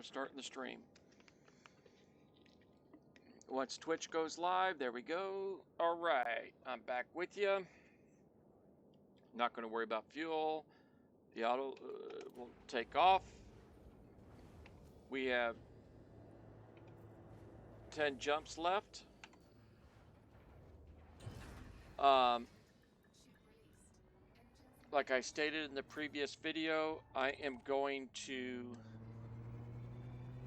of starting the stream. Once Twitch goes live, there we go. All right, I'm back with you. Not going to worry about fuel. The auto will take off. We have 10 jumps left. Like I stated in the previous video, I am going to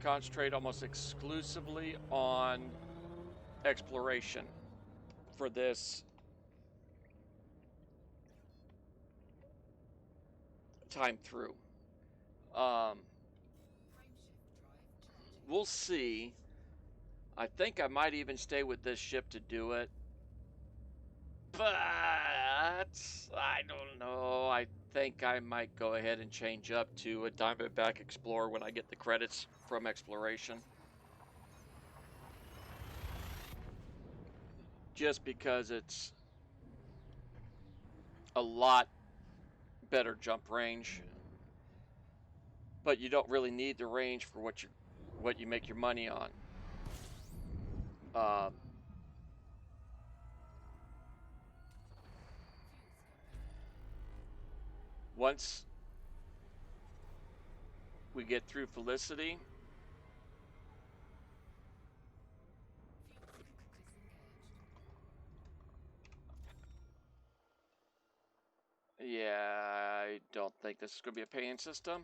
concentrate almost exclusively on exploration for this time through. We'll see. I think I might even stay with this ship to do it. But I don't know. I think I might go ahead and change up to a Diamondback Explorer when I get the credits from exploration. Just because it's a lot better jump range. But you don't really need the range for what you make your money on. Once we get through Felicity, yeah, I don't think this is going to be a paying system.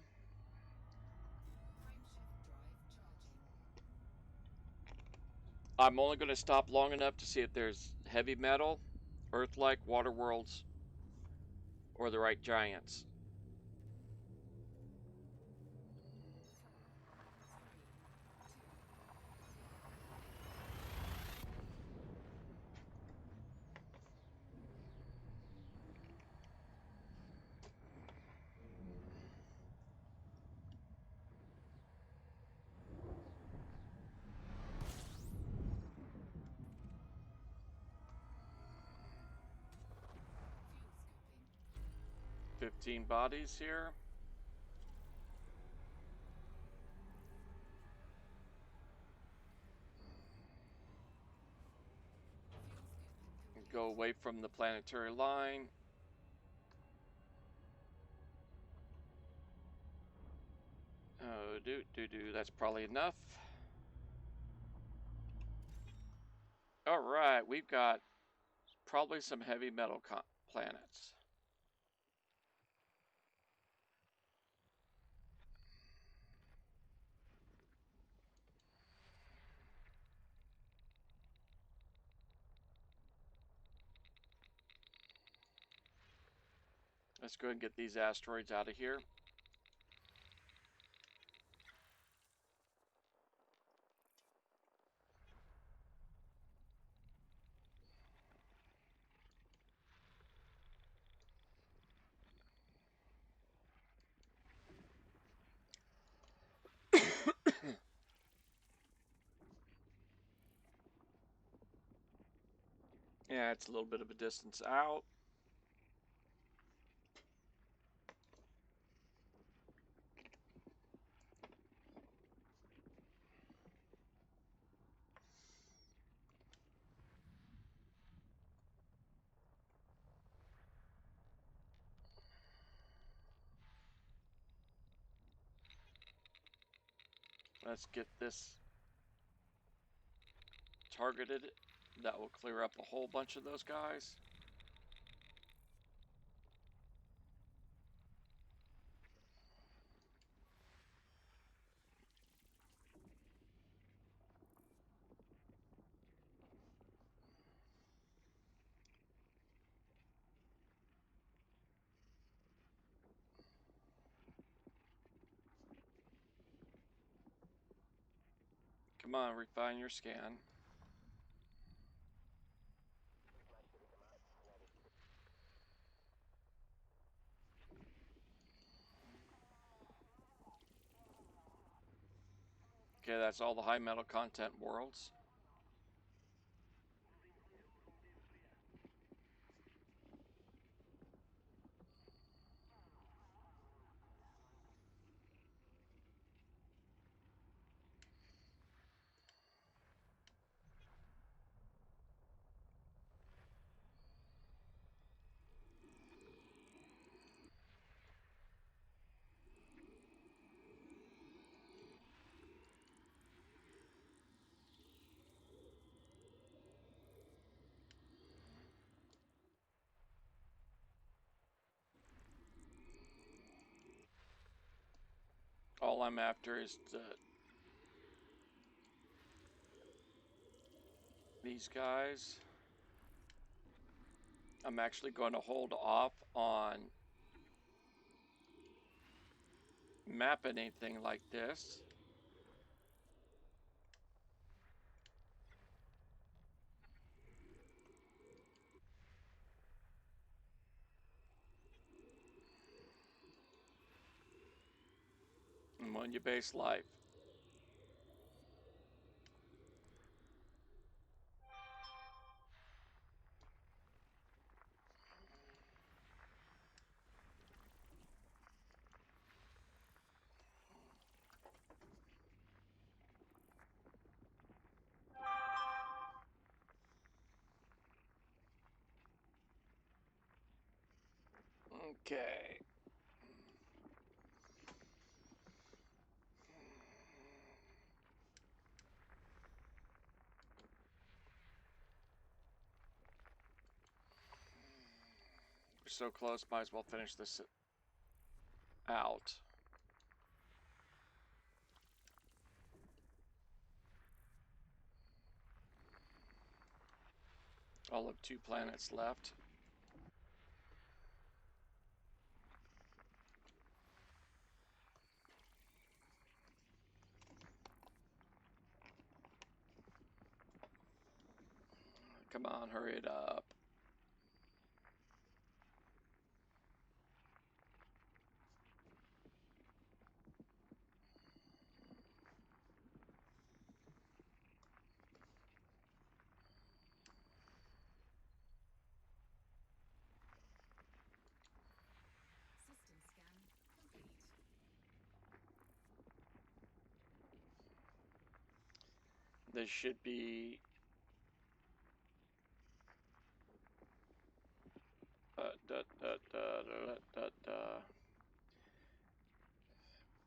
I'm only going to stop long enough to see if there's heavy metal, Earth-like, water worlds, or the right giants. Fuel scooping. 15 bodies here. Go away from the planetary line. Oh, that's probably enough. All right, we've got probably some heavy metal planets. Let's go ahead and get these asteroids out of here. Yeah, it's a little bit of a distance out. Let's get this targeted. That will clear up a whole bunch of those guys. Come on, refine your scan. Okay, that's all the high metal content worlds. All I'm after is these guys. I'm actually going to hold off on mapping anything like this. I'm on your base life. Okay. We're so close, might as well finish this out. All of 2 planets left. Come on, hurry it up. System scan complete. This should be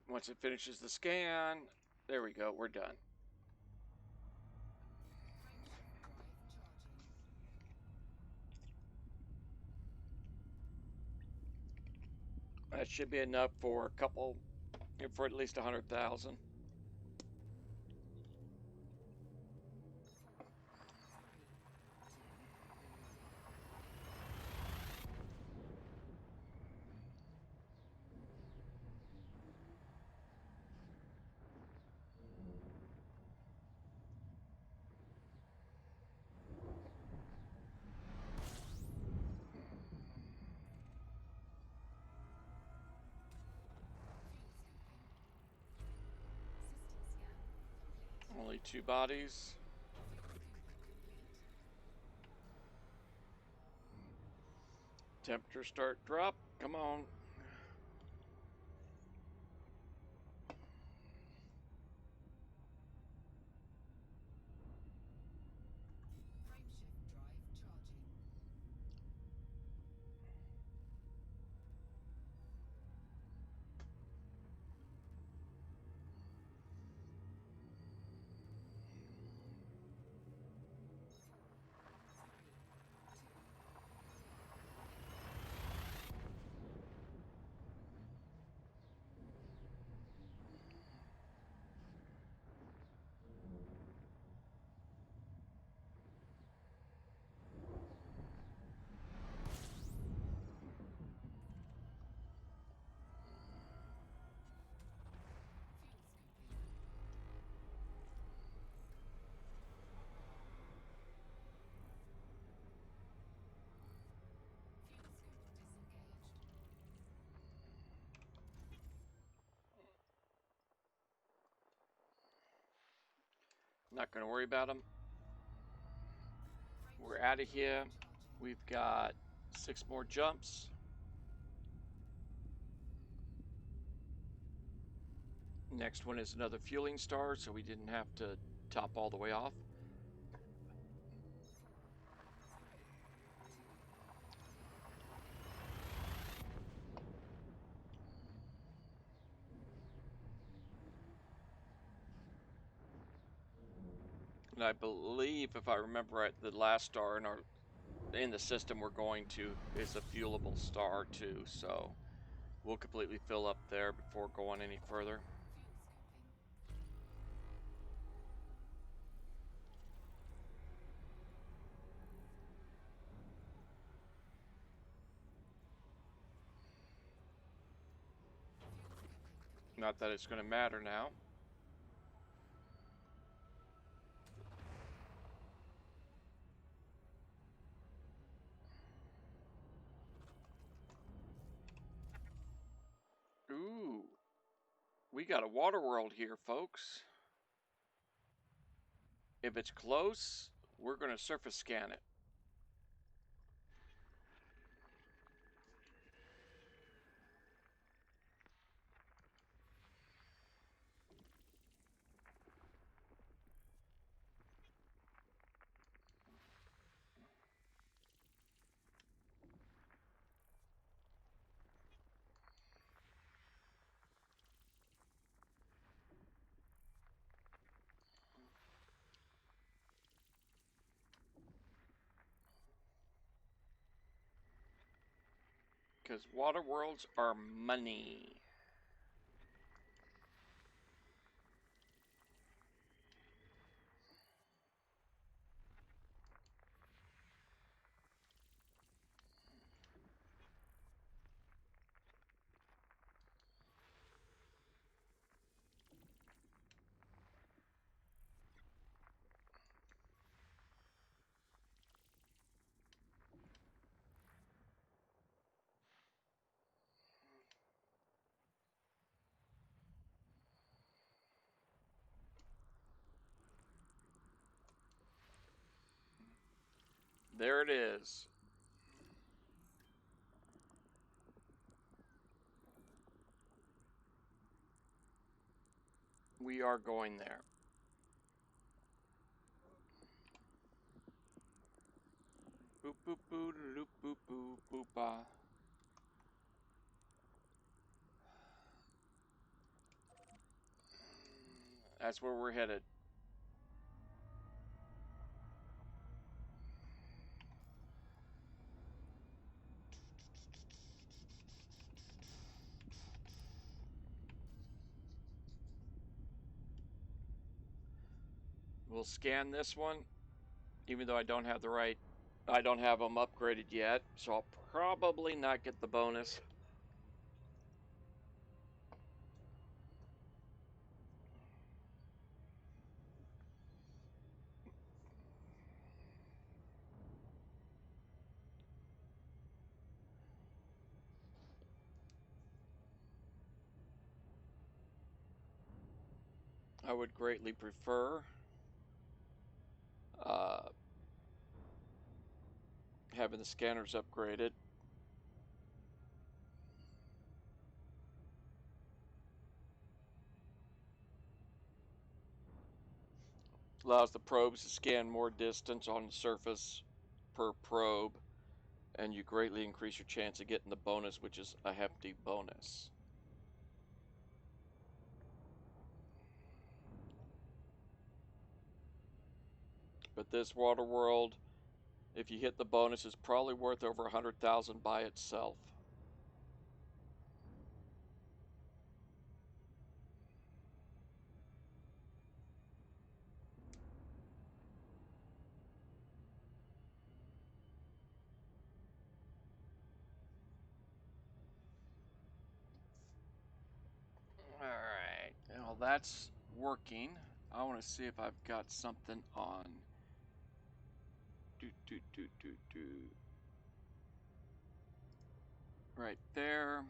once it finishes the scan, there we go, we're done. Frameshift drive charging. That should be enough for for at least 100,000. 4, 3, 2. Fuel scooping. System scan complete. Only 2 bodies. Fuel scooping complete. Temperature start drop. Come on. Frameshift drive charging. Fuel scooping. Fuel scoop disengaged. Not going to worry about them. We're out of here. We've got 6 more jumps. Next one is another fueling star, so we didn't have to top all the way off. 4, 3, 2. And I believe, if I remember right, the last star in the system we're going to is a fuelable star too, so we'll completely fill up there before going any further. Not that it's going to matter now. Ooh. We got a water world here, folks. If it's close, we're going to surface scan it. Because water worlds are money. There it is. We are going there. Boop boop boo loop boop boop boop ba. That's where we're headed. We'll scan this one, even though I don't have them upgraded yet, so I'll probably not get the bonus. I would greatly prefer having the scanners upgraded. Allows the probes to scan more distance on the surface per probe, and you greatly increase your chance of getting the bonus, which is a hefty bonus. But this water world, if you hit the bonus, is probably worth over 100,000 by itself. Alright, well that's working. I want to see if I've got something on. Right there.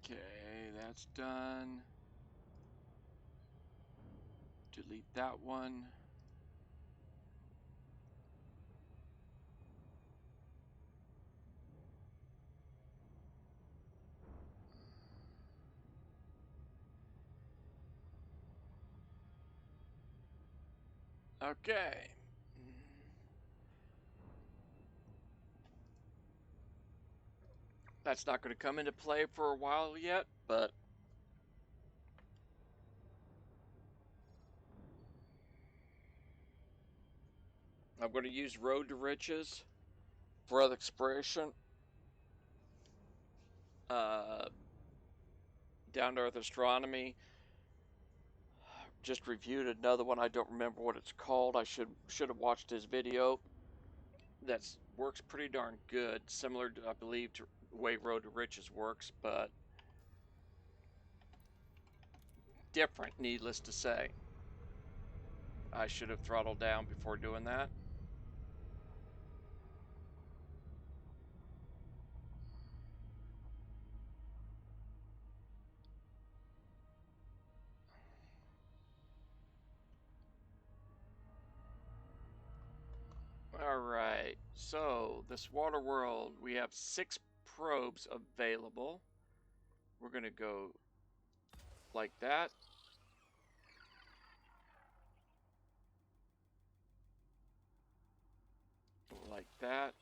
Okay, that's done. Delete that one. Okay. That's not going to come into play for a while yet, but I'm going to use Road to Riches for exploration. Down to Earth Astronomy just reviewed another one. I don't remember what it's called. I should have watched his video. That works pretty darn good, similar to, I believe, to the way Road to Riches works, but different, needless to say. I should have throttled down before doing that. Alright, so this water world, we have 6 probes available. We're going to go like that. Like that.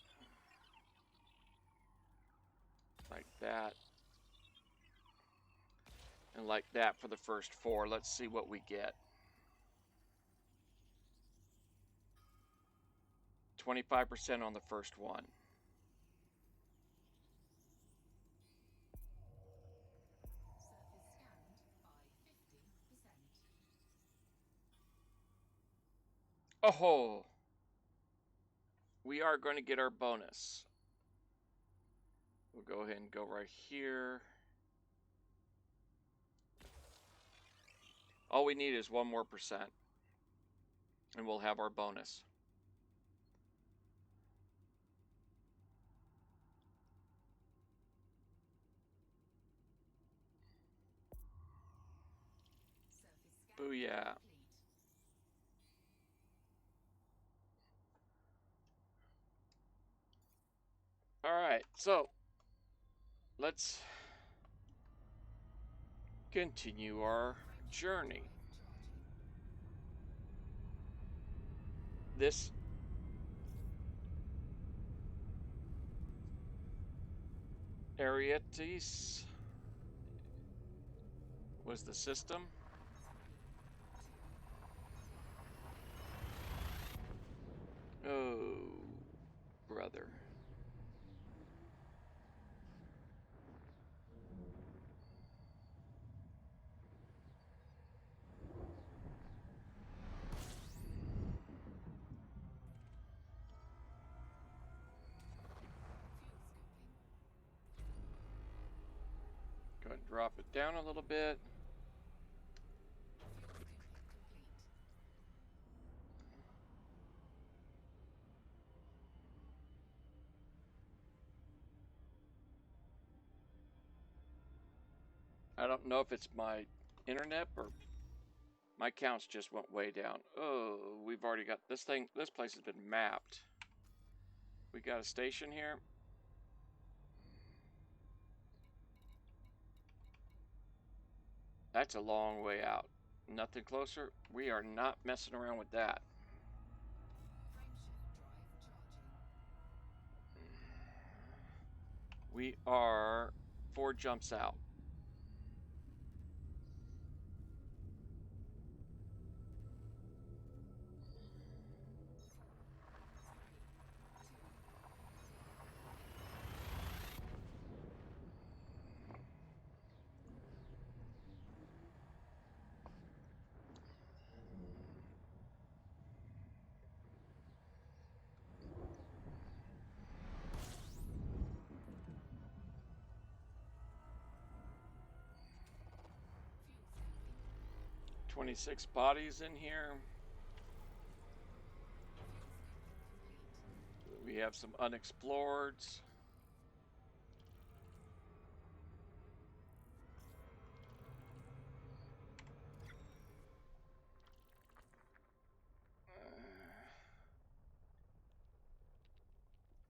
Like that. And like that for the first 4. Let's see what we get. 25% on the first one. Surface scanned by 50%. Oh! We are going to get our bonus. We'll go ahead and go right here. All we need is 1 more percent. And we'll have our bonus. Surface scan Booyah. complete. Alright, so let's continue our journey. This Arietis was the system. Oh, brother. Go ahead and drop it down a little bit. I don't know if it's my internet or my counts just went way down. Oh, we've already got this thing. This place has been mapped. We got a station here. That's a long way out. Nothing closer. We are not messing around with that. We are 4 jumps out. Fuel scooping. 26 bodies in here. We have some unexploreds.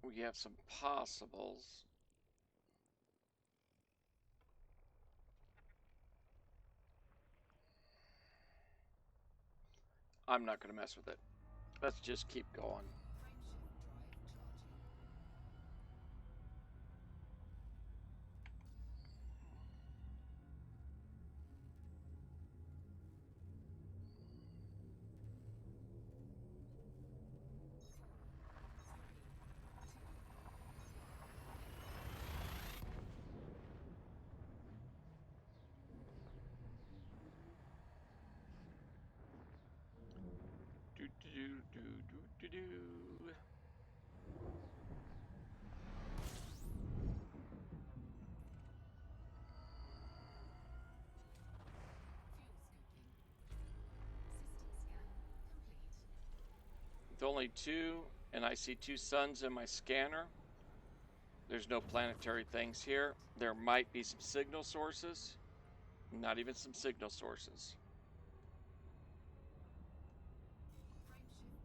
We have some possibles. I'm not going to mess with it. Let's just keep going. Do-do-do. With only 2, and I see 2 suns in my scanner. There's no planetary things here. There might be some signal sources. Not even some signal sources. Frameshift drive charging.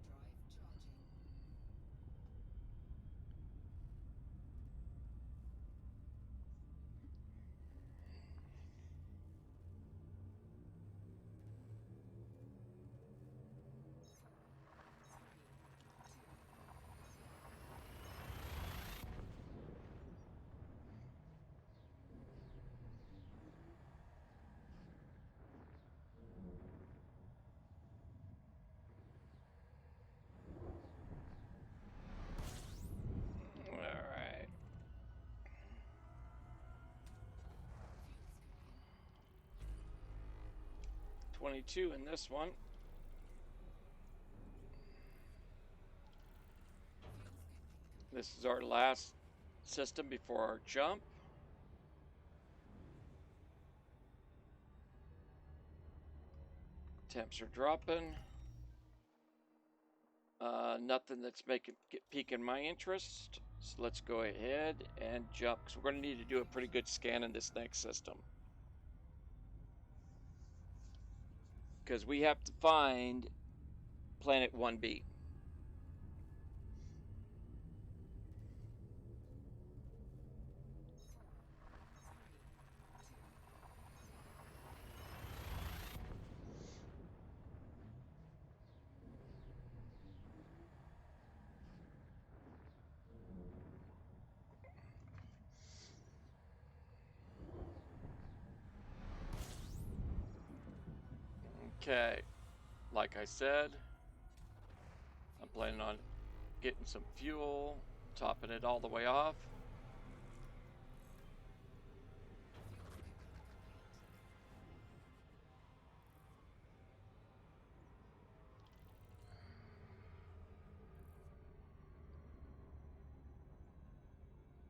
All right. 22 in this one. This is our last system before our jump. Temps are dropping. Nothing that's piquing my interest. So let's go ahead and jump, because we're going to need to do a pretty good scan in this next system. Because we have to find planet 1B. Okay, like I said, I'm planning on getting some fuel, topping it all the way off.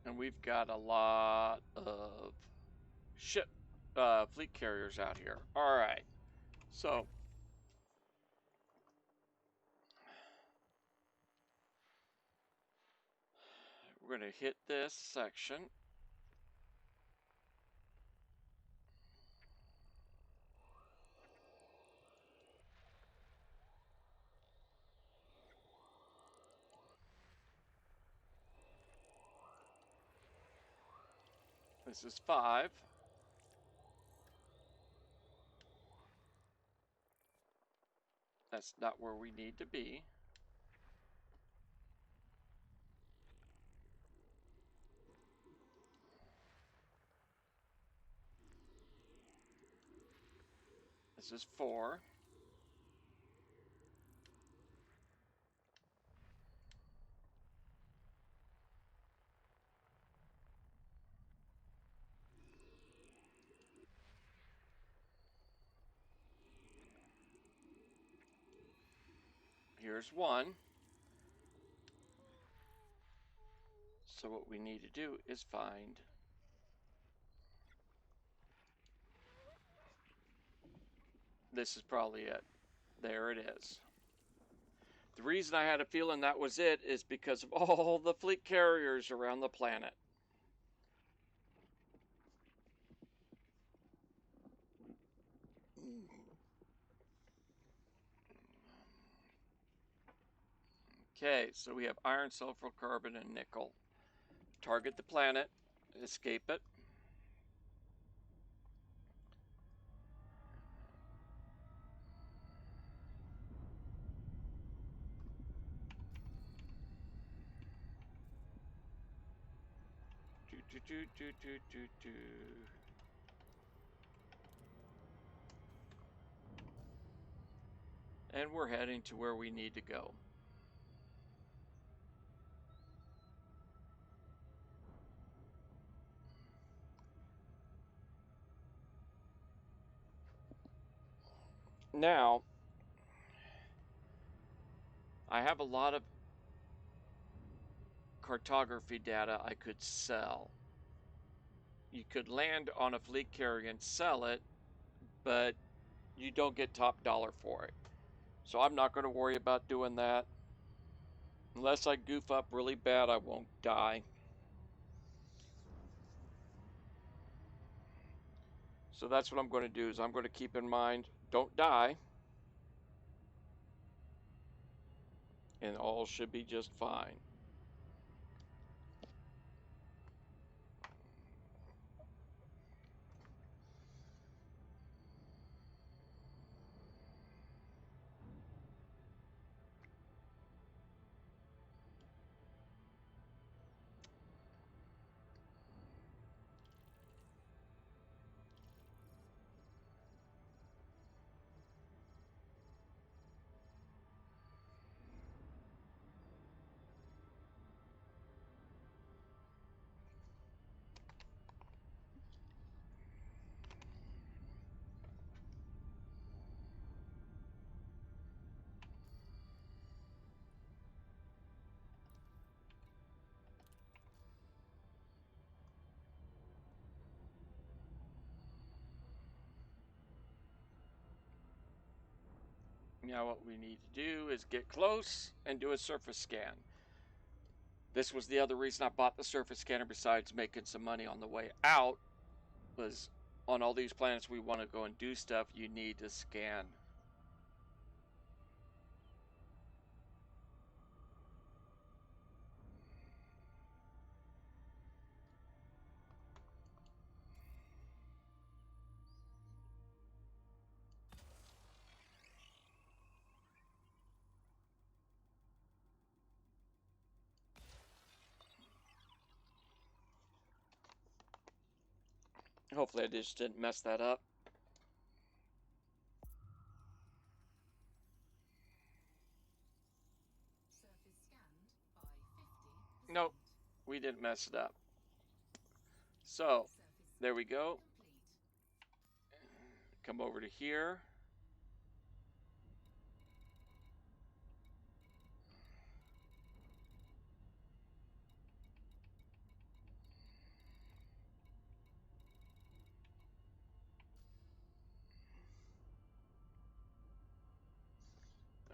And we've got a lot of fleet carriers out here. All right, so we're going to hit this section. This is 5. That's not where we need to be. This is 4. Here's 1. So what we need to do is find this is probably it. There it is. The reason I had a feeling that was it is because of all the fleet carriers around the planet. Okay, so we have iron, sulfur, carbon, and nickel. Target the planet, escape it. Do. And we're heading to where we need to go. Now, I have a lot of cartography data I could sell. You could land on a fleet carrier and sell it, but you don't get top dollar for it. So I'm not going to worry about doing that. Unless I goof up really bad, I won't die. So that's what I'm going to do, is I'm going to keep in mind, don't die. And all should be just fine. Now what we need to do is get close and do a surface scan. This was the other reason I bought the surface scanner, besides making some money on the way out, was on all these planets we want to go and do stuff, you need to scan. Hopefully I just didn't mess that up. Surface scanned by 50%. Nope, we didn't mess it up. So, Surface there we go. complete. Come over to here.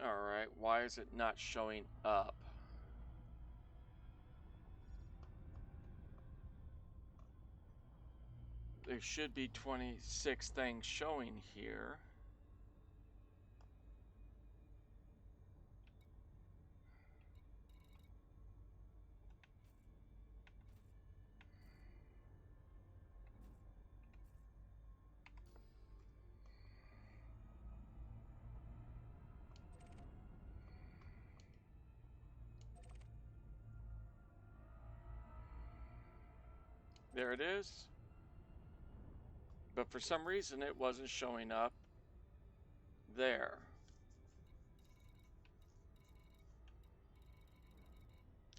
Alright, why is it not showing up? There should be 26 things showing here. There it is. But for some reason it wasn't showing up there.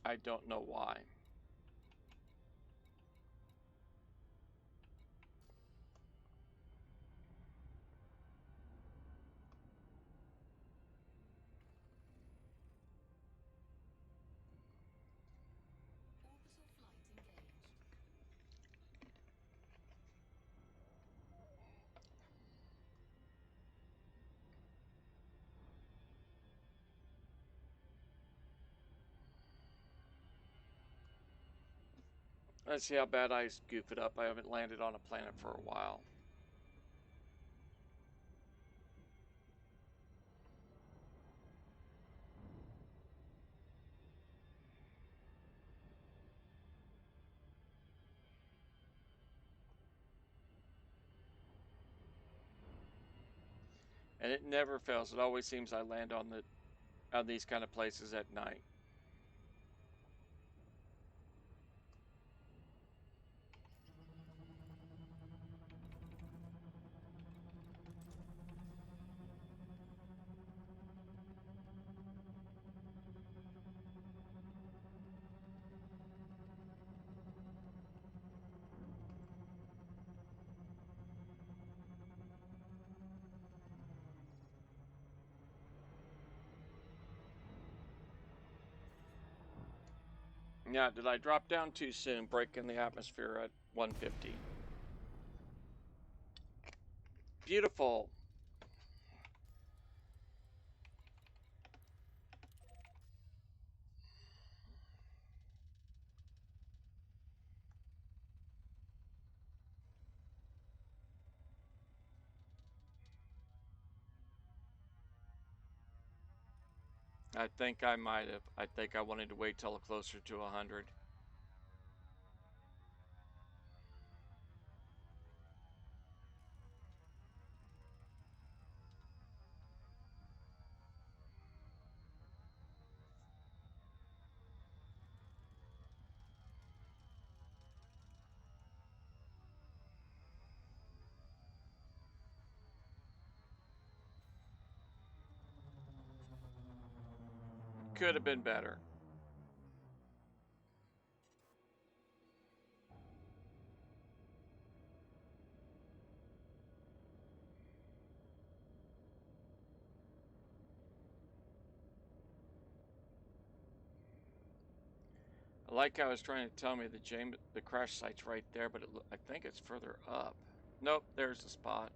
I don't know why. Orbital flight engaged. Let's see how bad I goof it up. I haven't landed on a planet for a while. And it never fails. It always seems I land on these kind of places at night. Yeah, did I drop down too soon, breaking the atmosphere at 150? Beautiful. I think I might have. I think I wanted to wait till closer to 100. Could have been better. I like how it's trying to tell me the crash site's right there, but I think it's further up. Nope, there's the spot.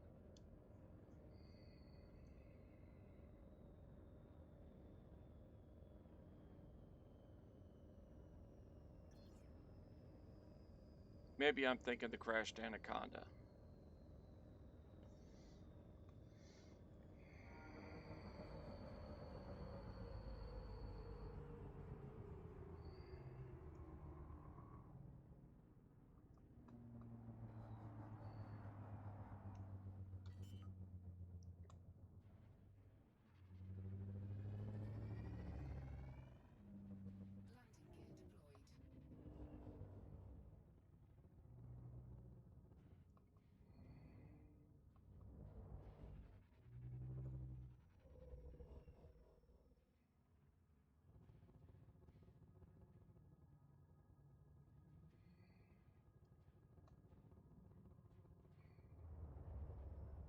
Maybe I'm thinking the crashed Anaconda. Landing gear deployed.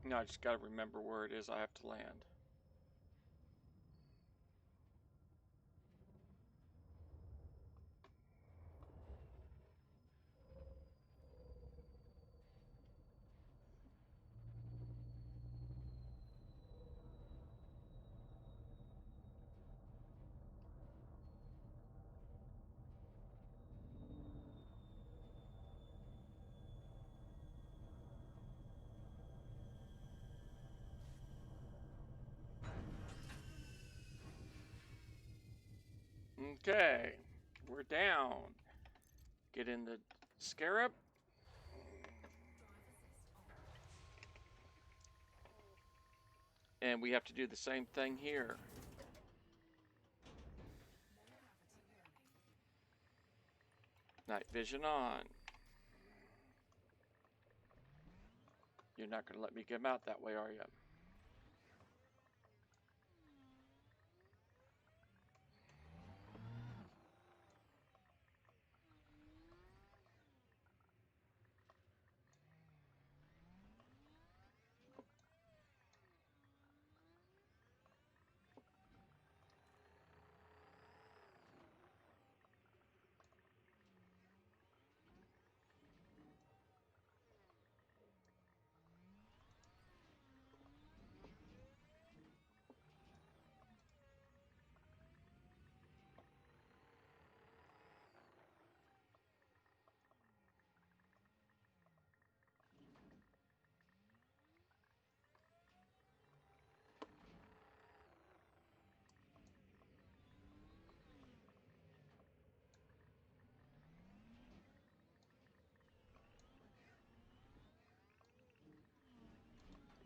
Now I just gotta remember where it is I have to land. Okay, we're down. Get in the Scarab. Drive assist on. And we have to do the same thing here. No gravity warning. Night vision on. You're not going to let me come out that way, are you?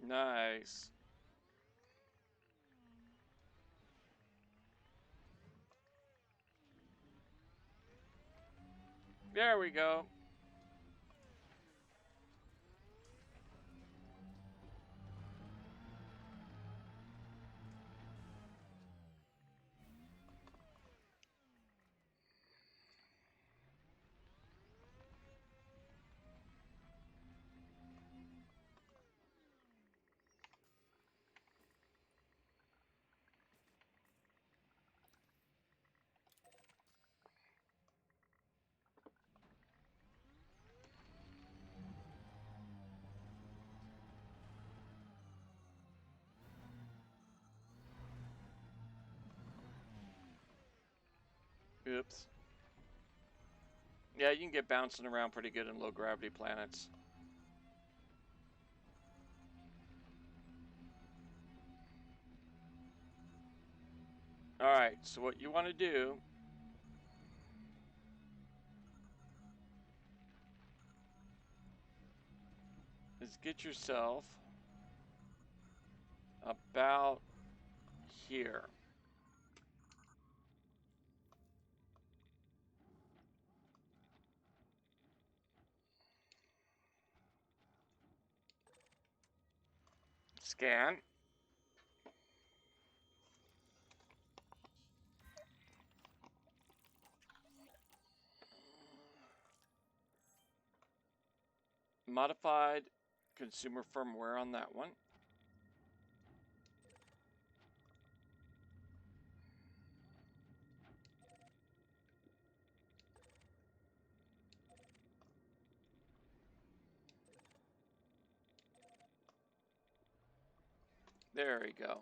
Nice. There we go. Oops. Yeah, you can get bouncing around pretty good in low gravity planets. Alright, so what you want to do is get yourself about here. Scan. Modified consumer firmware on that one. There we go.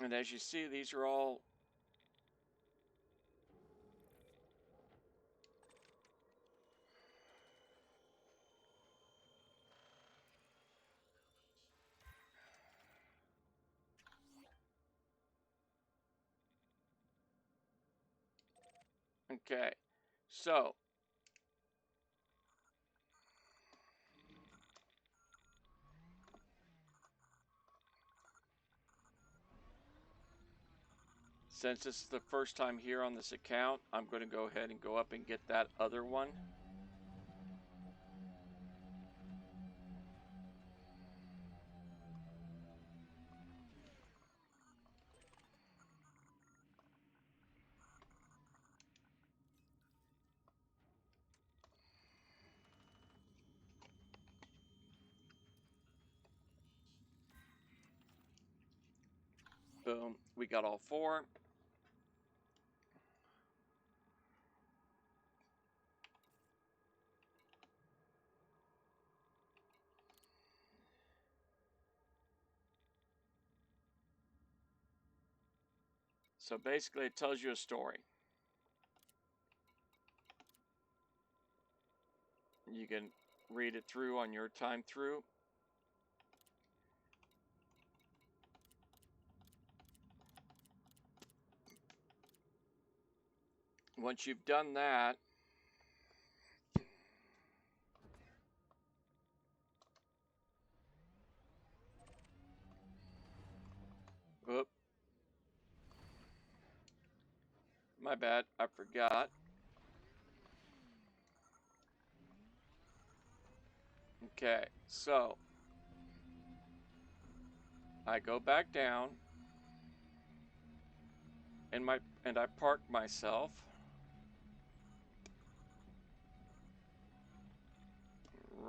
And as you see, these are all okay. So since this is the first time here on this account, I'm going to go ahead and go up and get that other one. Boom, we got all four. So basically it tells you a story. You can read it through on your time through. Once you've done that, whoop, my bad, I forgot. Okay, so I go back down and I park myself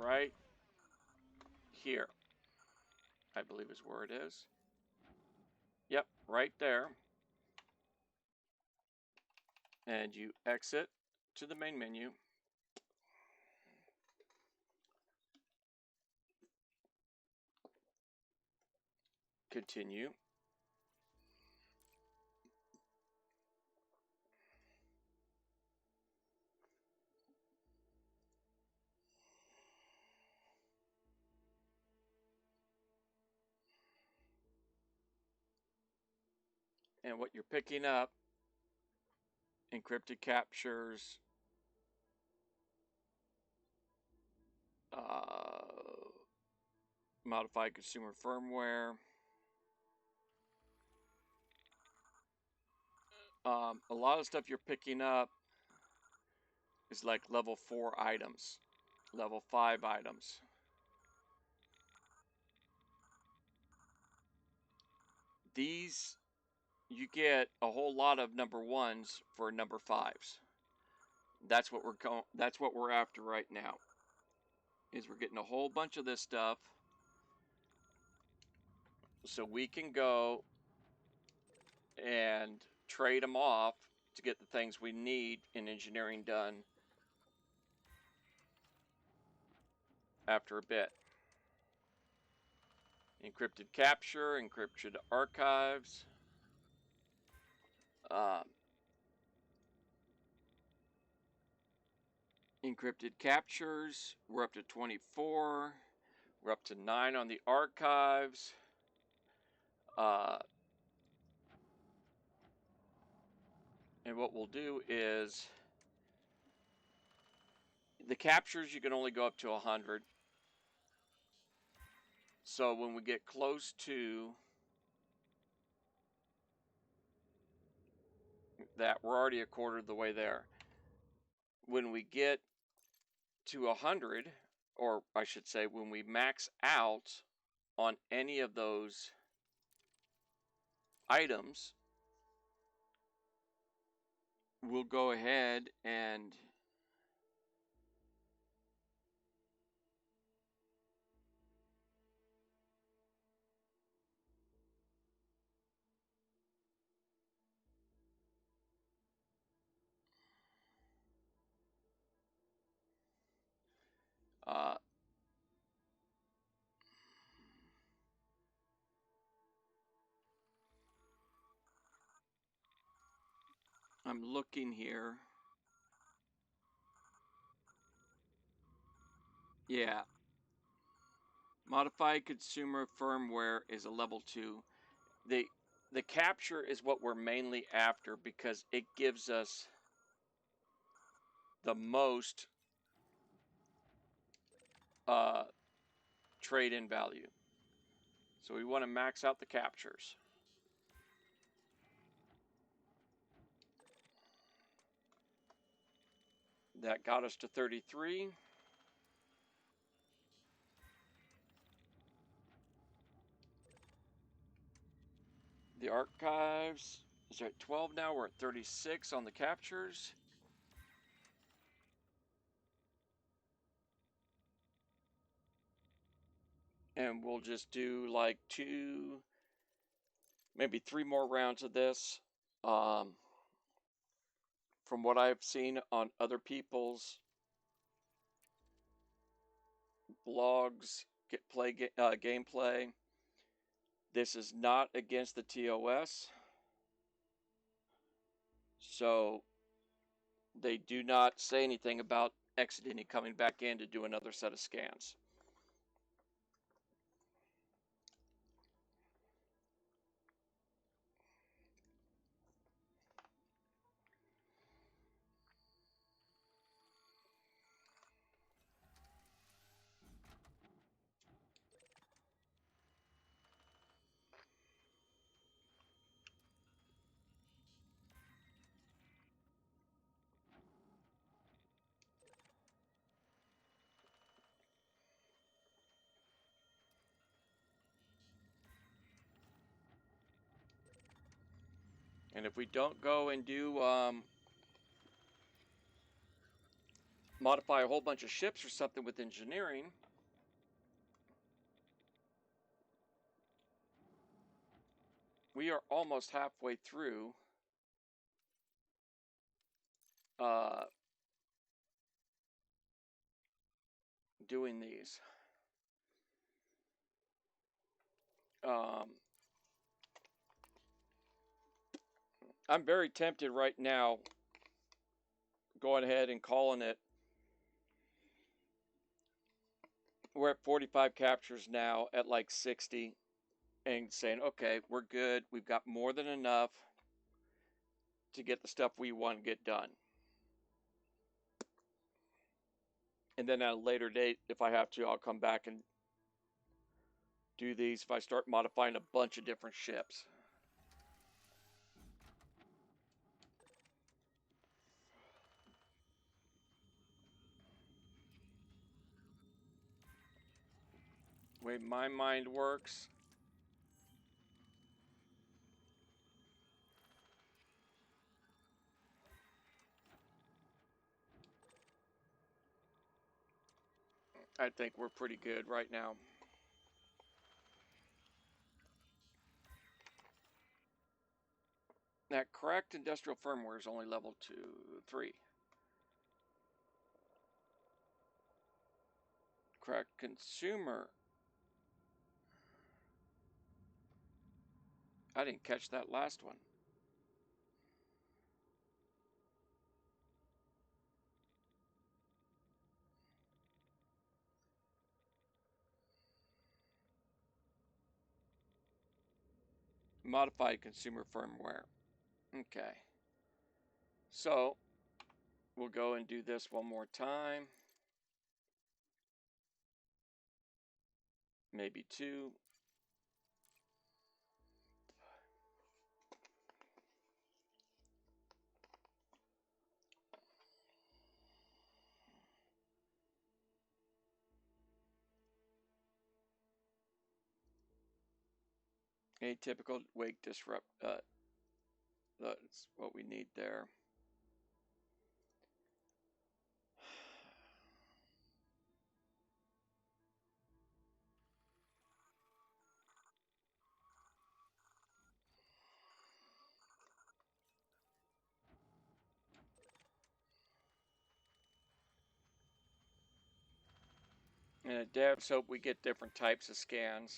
right here. I believe is where it is. Yep, right there. And you exit to the main menu. Continue. And what you're picking up, encrypted captures, modified consumer firmware, a lot of stuff you're picking up is like level 4 items, level 5 items. These, you get a whole lot of number 1s for number 5s. That's what we're after right now. Is we're getting a whole bunch of this stuff so we can go and trade them off to get the things we need in engineering done after a bit. Encrypted capture, encrypted archives. Encrypted captures, we're up to 24. We're up to 9 on the archives. And what we'll do is, the captures you can only go up to 100. So when we get close to that, we're already a quarter of the way there. When we get to 100, or I should say when we max out on any of those items, we'll go ahead and I'm looking here. Yeah. Modified consumer firmware is a level 2. The capture is what we're mainly after because it gives us the most trade-in value. So we want to max out the captures. That got us to 33. The archives is at 12 now. We're at 36 on the captures. And we'll just do like 2, maybe 3 more rounds of this. From what I've seen on other people's blogs, gameplay, this is not against the TOS. So they do not say anything about exiting and coming back in to do another set of scans. And if we don't go and do modify a whole bunch of ships or something with engineering, we are almost halfway through doing these. I'm very tempted right now going ahead and calling it. We're at 45 captures now at like 60 and saying, okay, we're good. We've got more than enough to get the stuff we want to get done. And then at a later date, if I have to, I'll come back and do these if I start modifying a bunch of different ships. The way my mind works, I think we're pretty good right now. That correct industrial firmware is only level 2, 3. Correct consumer I didn't catch that last one. Modified consumer firmware. Okay. So we'll go and do this one more time. Maybe two. Atypical wake disrupt. That's what we need there. And at Devs hope we get different types of scans.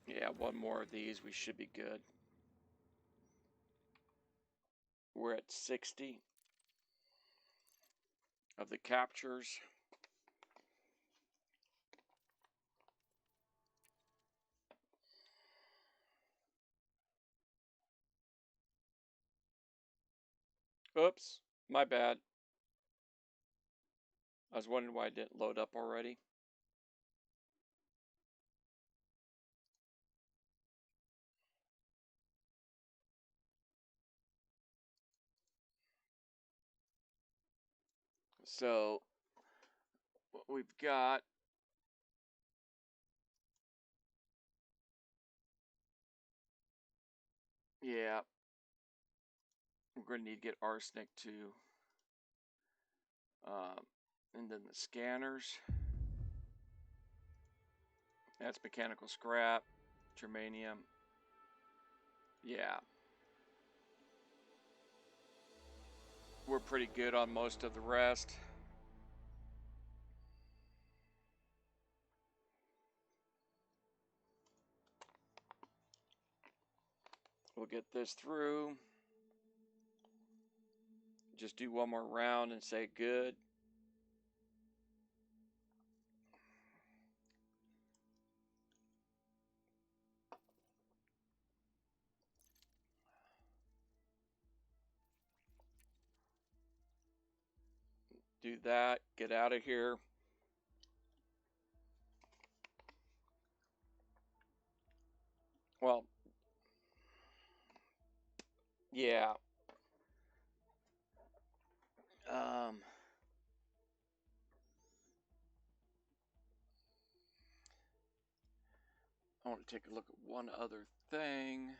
Yeah, one more of these, we should be good. We're at 60 of the captures. Oops, my bad. I was wondering why it didn't load up already. So what we've got, yeah, we're going to need to get arsenic too. And then the scanners. That's mechanical scrap, germanium. Yeah. We're pretty good on most of the rest. We'll get this through. Just do one more round and say good. Do that, get out of here. Well, yeah. I want to take a look at one other thing.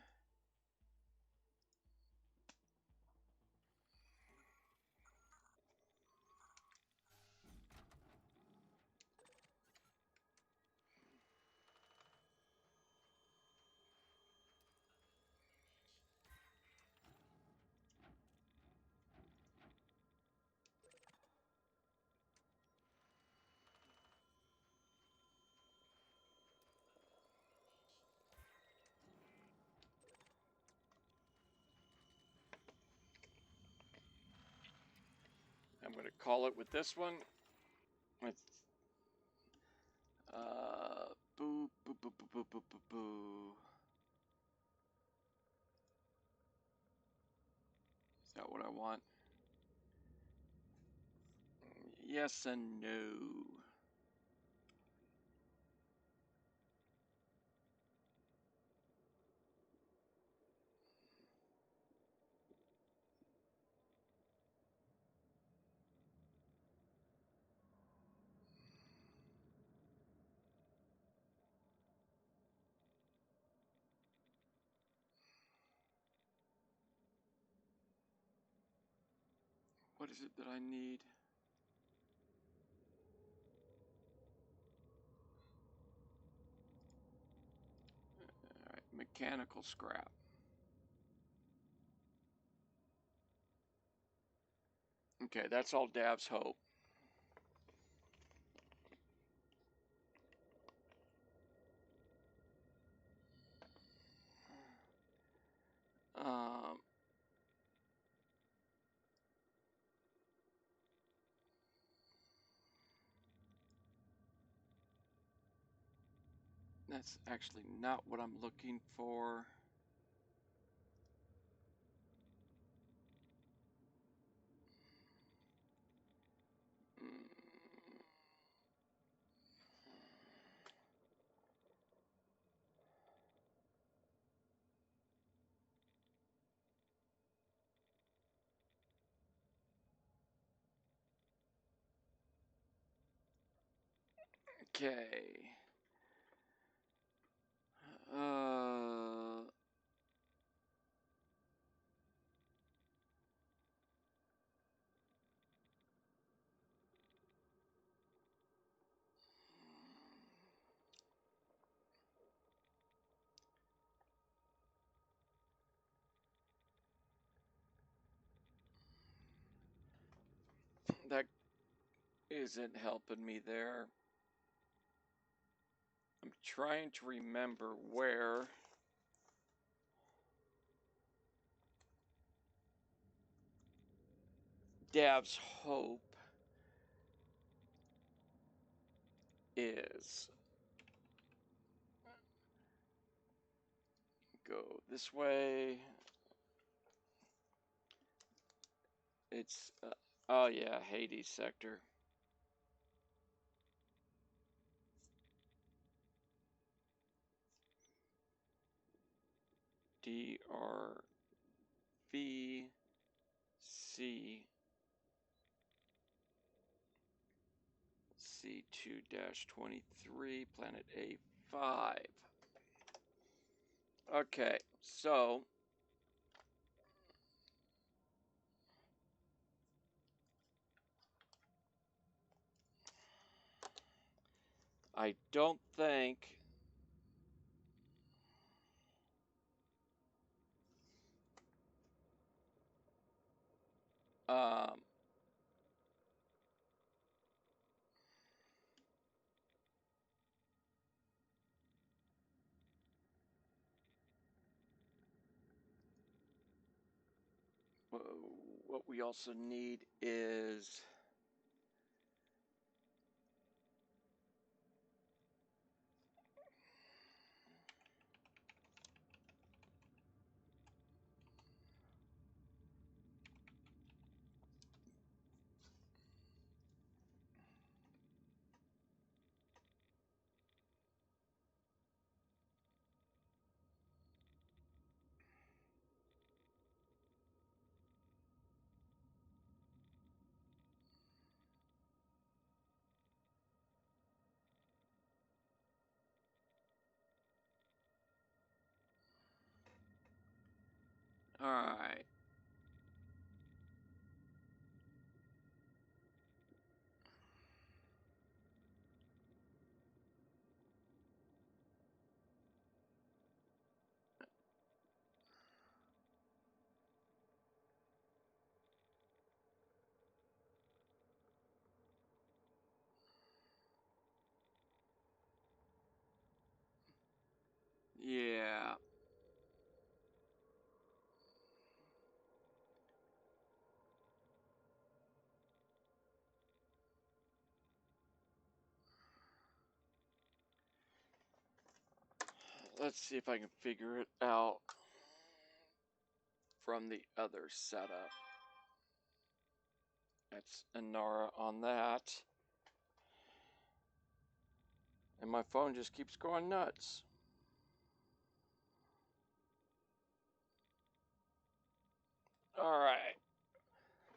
I'm going to call it with this one. It's boo, boo, boo, boo, boo, boo, boo, boo. Is that what I want? Yes and no. What is it that I need? All right, Mechanical scrap. Okay, that's all Dav's hope. Um, that's actually not what I'm looking for. Okay. That isn't helping me there. I'm trying to remember where Dav's hope is. Go this way. It's, oh yeah, Hades sector. DRVC C2-23, planet A5. Okay, so I don't think um, what we also need is all right. Yeah. Let's see if I can figure it out from the other setup. That's Inara on that. And my phone just keeps going nuts. All right.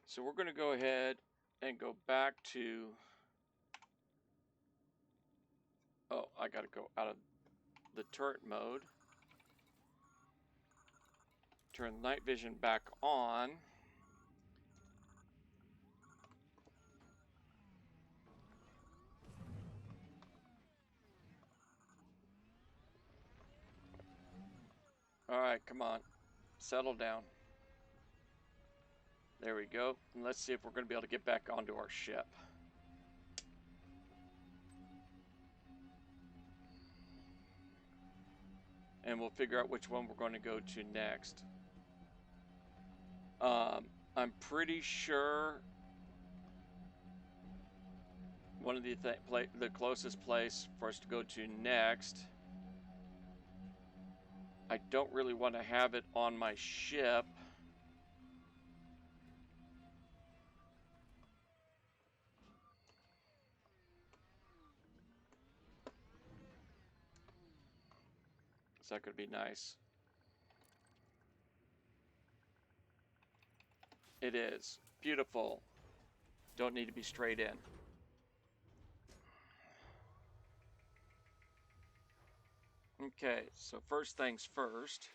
So we're going to go ahead and go back to. Oh, I got to go out of the turret mode. Turn night vision back on. Alright, come on. Settle down. There we go. And let's see if we're going to be able to get back onto our ship. And we'll figure out which one we're going to go to next. I'm pretty sure one of the closest place for us to go to next. I don't really want to have it on my ship. Is that going to be nice? It is. Beautiful. Don't need to be straight in. Okay, so first things first.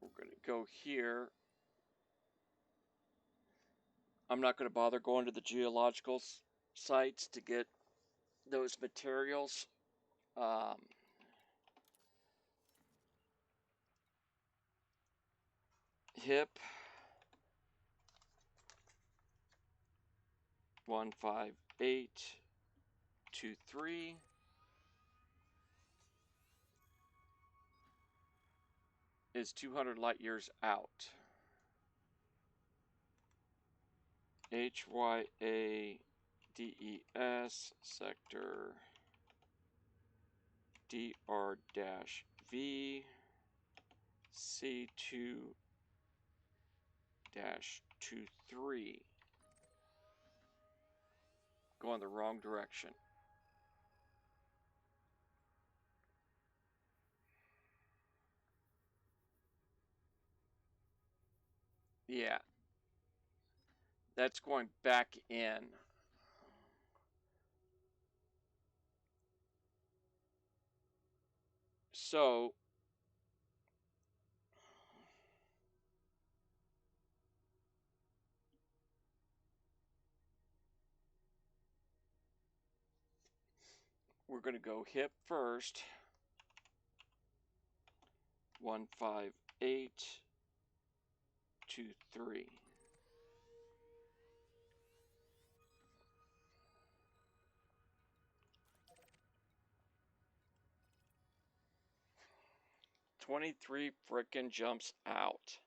We're going to go here. I'm not going to bother going to the geological sites to get those materials. HIP 15823 is 200 light years out. HYADES sector DR-V C2-23. Going the wrong direction. Yeah. That's going back in. So we're going to go HIP first. 15823. $23 frickin' jumps out.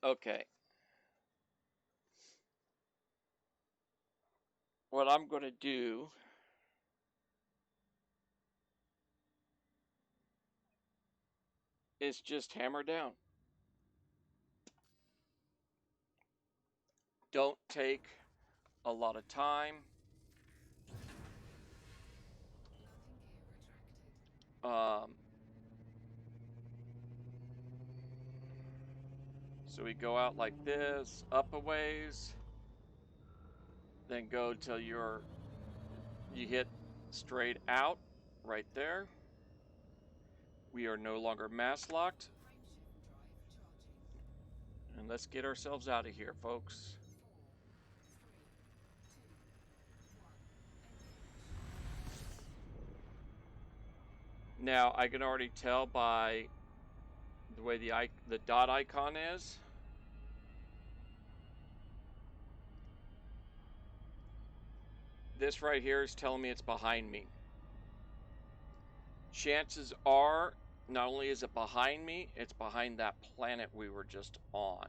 Okay. What I'm going to do is just hammer down. Don't take a lot of time. Landing gear retracted. So we go out like this, up a ways, then go till you hit straight out right there. We are no longer mass locked. Frameshift drive charging. And let's get ourselves out of here, folks. 4, 3, 2, 1, engage. Now I can already tell by the way the dot icon is. This right here is telling me it's behind me. Chances are, not only is it behind me, it's behind that planet we were just on.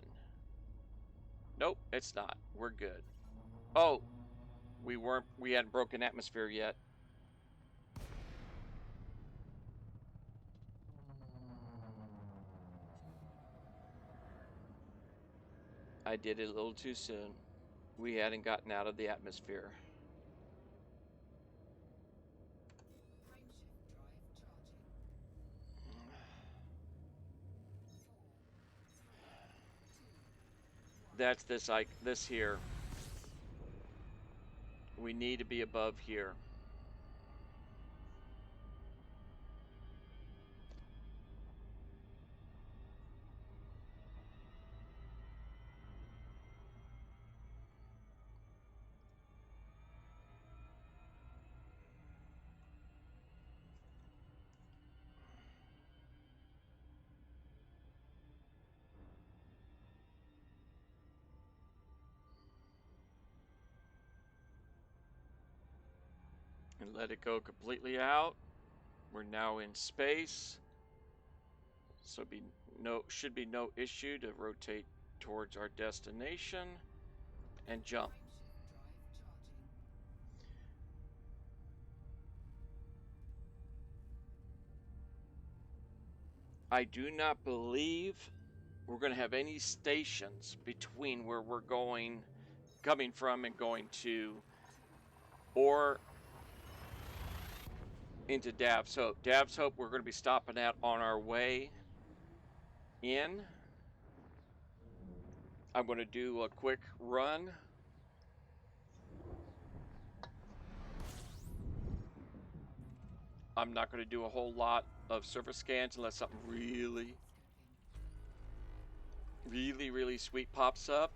Nope, it's not. We're good. Oh, we hadn't broken atmosphere yet. I did it a little too soon. We hadn't gotten out of the atmosphere. Frameshift drive charging. 4, 3, 2, 1. That's this here. We need to be above here. And let it go completely out. We're now in space. So should be no issue to rotate towards our destination and jump. I do not believe we're going to have any stations between where we're coming from and going to, or into Dav's Hope. Dav's Hope we're going to be stopping at on our way in. I'm going to do a quick run. I'm not going to do a whole lot of surface scans unless something really, really, really sweet pops up.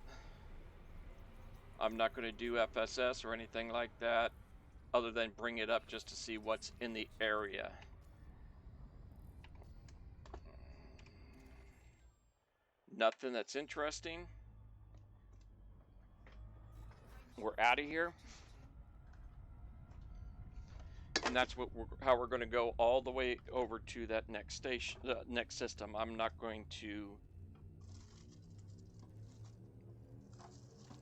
I'm not going to do FSS or anything like that other than bring it up just to see what's in the area. Nothing that's interesting. We're out of here. And that's how we're going to go all the way over to that next station, next system. I'm not going to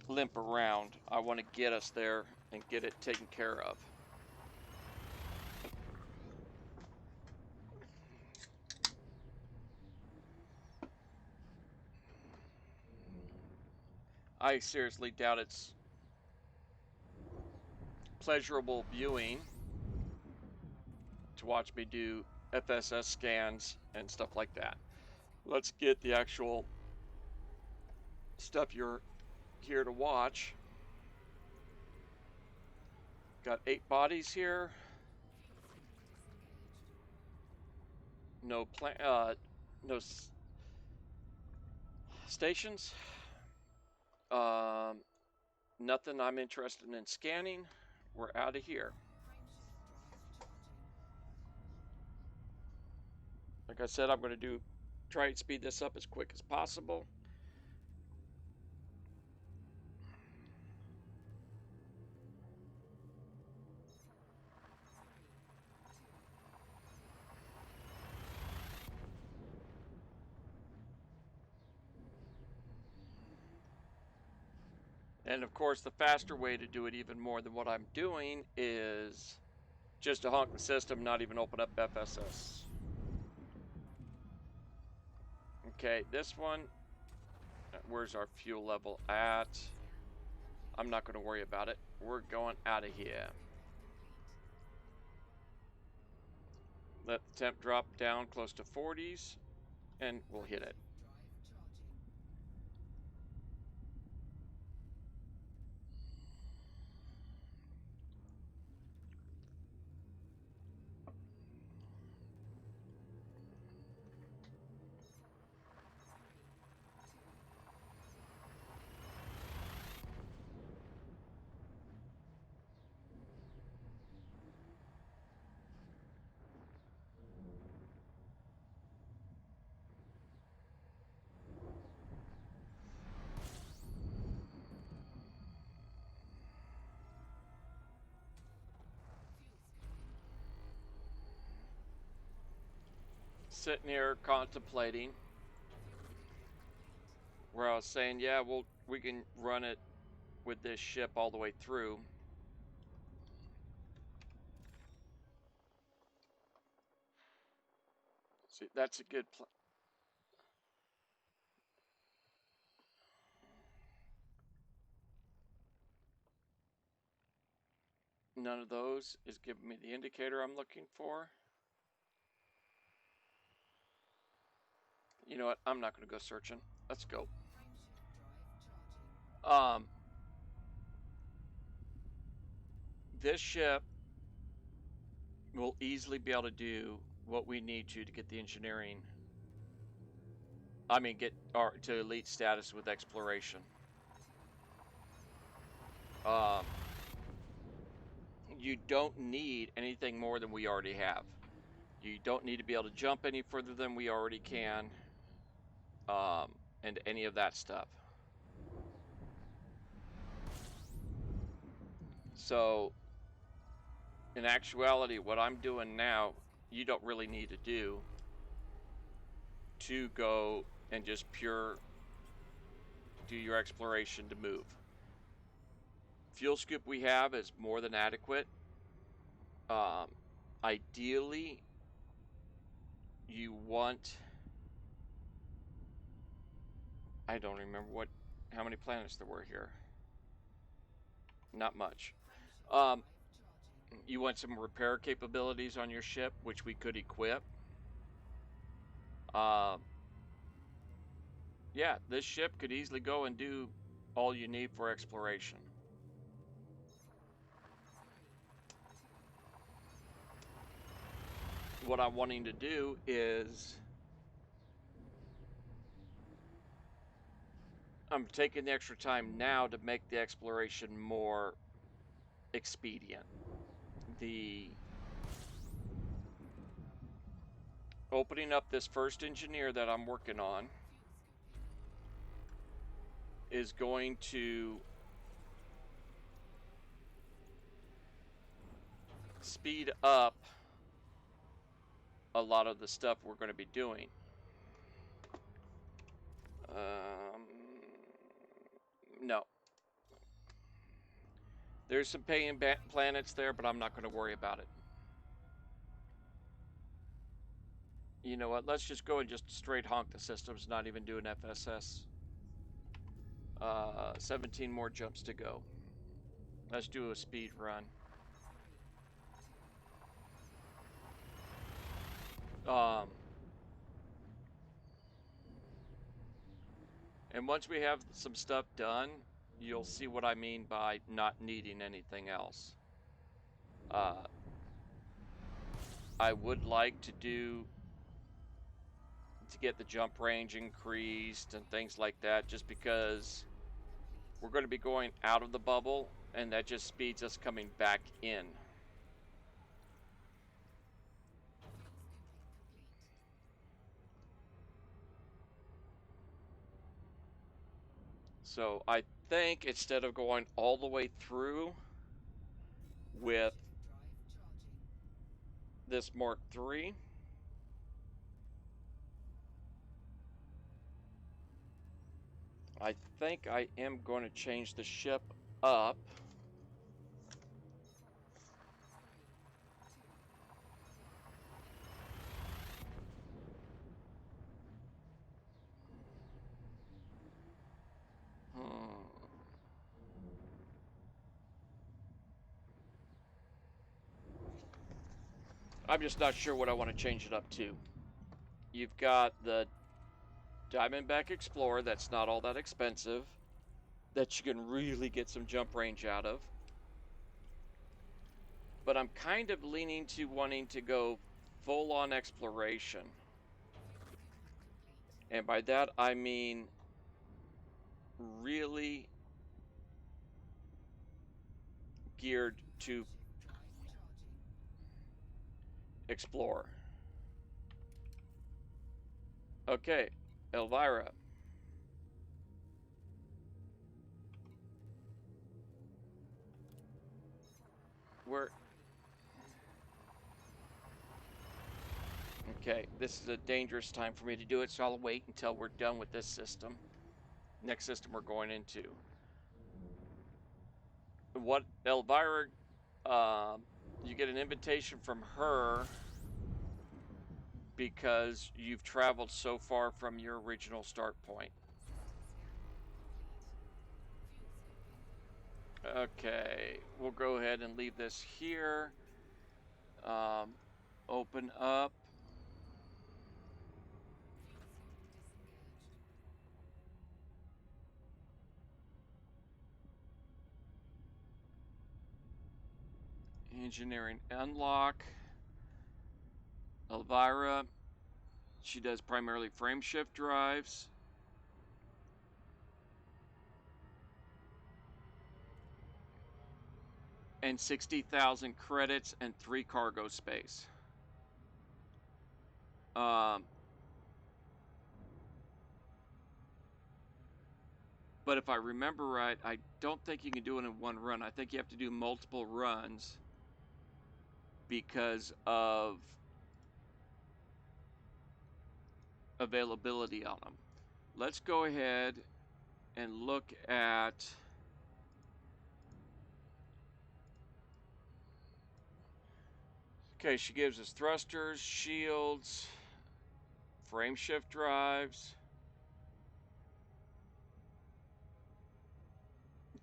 limp around. I want to get us there and get it taken care of. I seriously doubt it's pleasurable viewing to watch me do FSS scans and stuff like that. Let's get the actual stuff you're here to watch. Got 8 bodies here. No stations. Nothing I'm interested in scanning. We're out of here. Like I said, I'm going to try and speed this up as quick as possible. And of course, the faster way to do it even more than what I'm doing is just to honk the system, not even open up FSS. Okay, this one, where's our fuel level at? I'm not going to worry about it. We're going out of here. Let the temp drop down close to 40s, and we'll hit it. Sitting here contemplating where I was saying, yeah, we can run it with this ship all the way through. See, that's a good plan. None of those is giving me the indicator I'm looking for. You know what? I'm not going to go searching. Let's go. This ship will easily be able to do what we need to get the engineering. I mean, get to elite status with exploration. You don't need anything more than we already have. You don't need to be able to jump any further than we already can, and any of that stuff. So in actuality, what I'm doing now, you don't really need to do to go and just do your exploration to move. Fuel scoop we have is more than adequate. Ideally, you want, I don't remember how many planets there were here. Not much. You want some repair capabilities on your ship, which we could equip. Yeah, this ship could easily go and do all you need for exploration. What I'm wanting to do is I'm taking the extra time now to make the exploration more expedient. The opening up this first engineer that I'm working on is going to speed up a lot of the stuff we're going to be doing. No. There's some paying planets there, but I'm not going to worry about it. You know what? Let's just go and just straight honk the systems, not even do an FSS. 17 more jumps to go. Let's do a speed run. And once we have some stuff done, you'll see what I mean by not needing anything else. I would like to get the jump range increased and things like that, just because we're going to be going out of the bubble, and that just speeds us coming back in. So I think instead of going all the way through with this Mark III, I think I am going to change the ship up. I'm just not sure what I want to change it up to. You've got the Diamondback Explorer that's not all that expensive, that you can really get some jump range out of. But I'm kind of leaning to wanting to go full on exploration. And by that I mean really geared to explore. Okay, Elvira. Okay, this is a dangerous time for me to do it, so I'll wait until we're done with this system. Next system we're going into. What Elvira, you get an invitation from her because you've traveled so far from your original start point. Okay, we'll go ahead and leave this here. Open up. Engineering unlock. Elvira, she does primarily frame shift drives. And 60,000 credits and 3 cargo space. But if I remember right, I don't think you can do it in one run. I think you have to do multiple runs because of availability on them. Let's go ahead and look at okay, she gives us thrusters, shields, frame shift drives.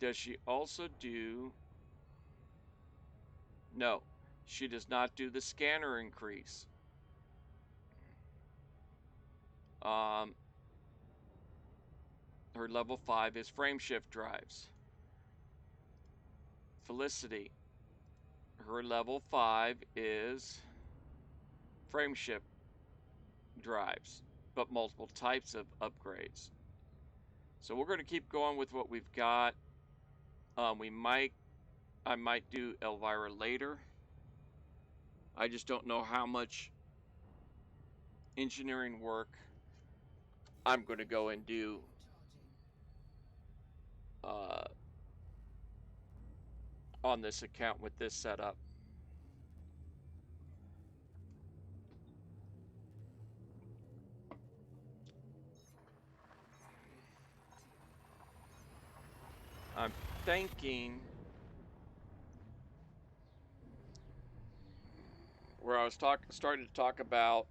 Does she also do... No, she does not do the scanner increase. Her level 5 is frame shift drives. Felicity, her level 5 is frame shift drives, but multiple types of upgrades. So we're going to keep going with what we've got. I might do Elvira later. I just don't know how much engineering work I'm going to go and do on this account with this setup. I'm thinking where I was starting to talk about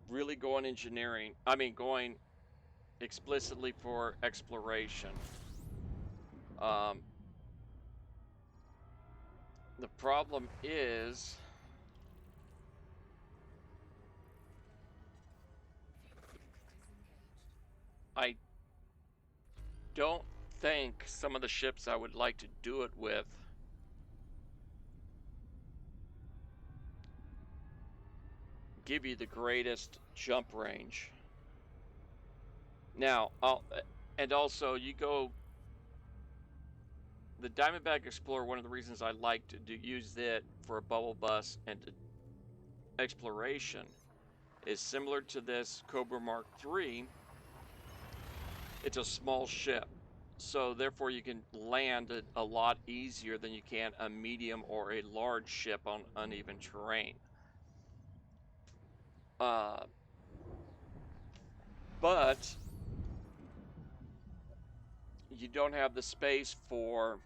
really going engineering. I mean, going explicitly for exploration. The problem is I don't think some of the ships I would like to do it with give you the greatest jump range. Now, and also you go the Diamondback Explorer. One of the reasons I like to use it for a bubble bus and exploration is similar to this Cobra Mark III. It's a small ship, so therefore you can land it a lot easier than you can a medium or a large ship on uneven terrain. But you don't have the space for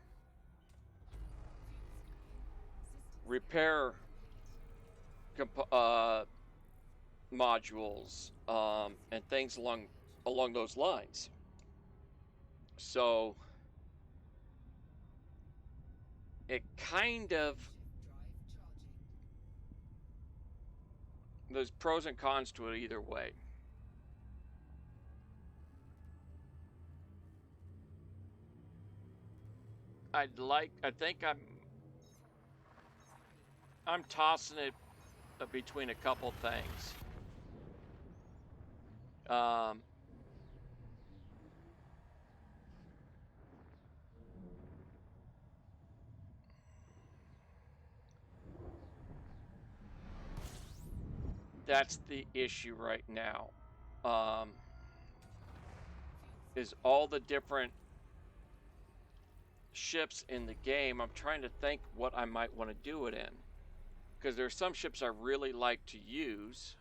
repair modules and things along those lines. So it kind of, there's pros and cons to it either way. I think I'm tossing it between a couple things. That's the issue right now. Is all the different ships in the game. I'm trying to think what I might want to do it in, because there's some ships I really like to use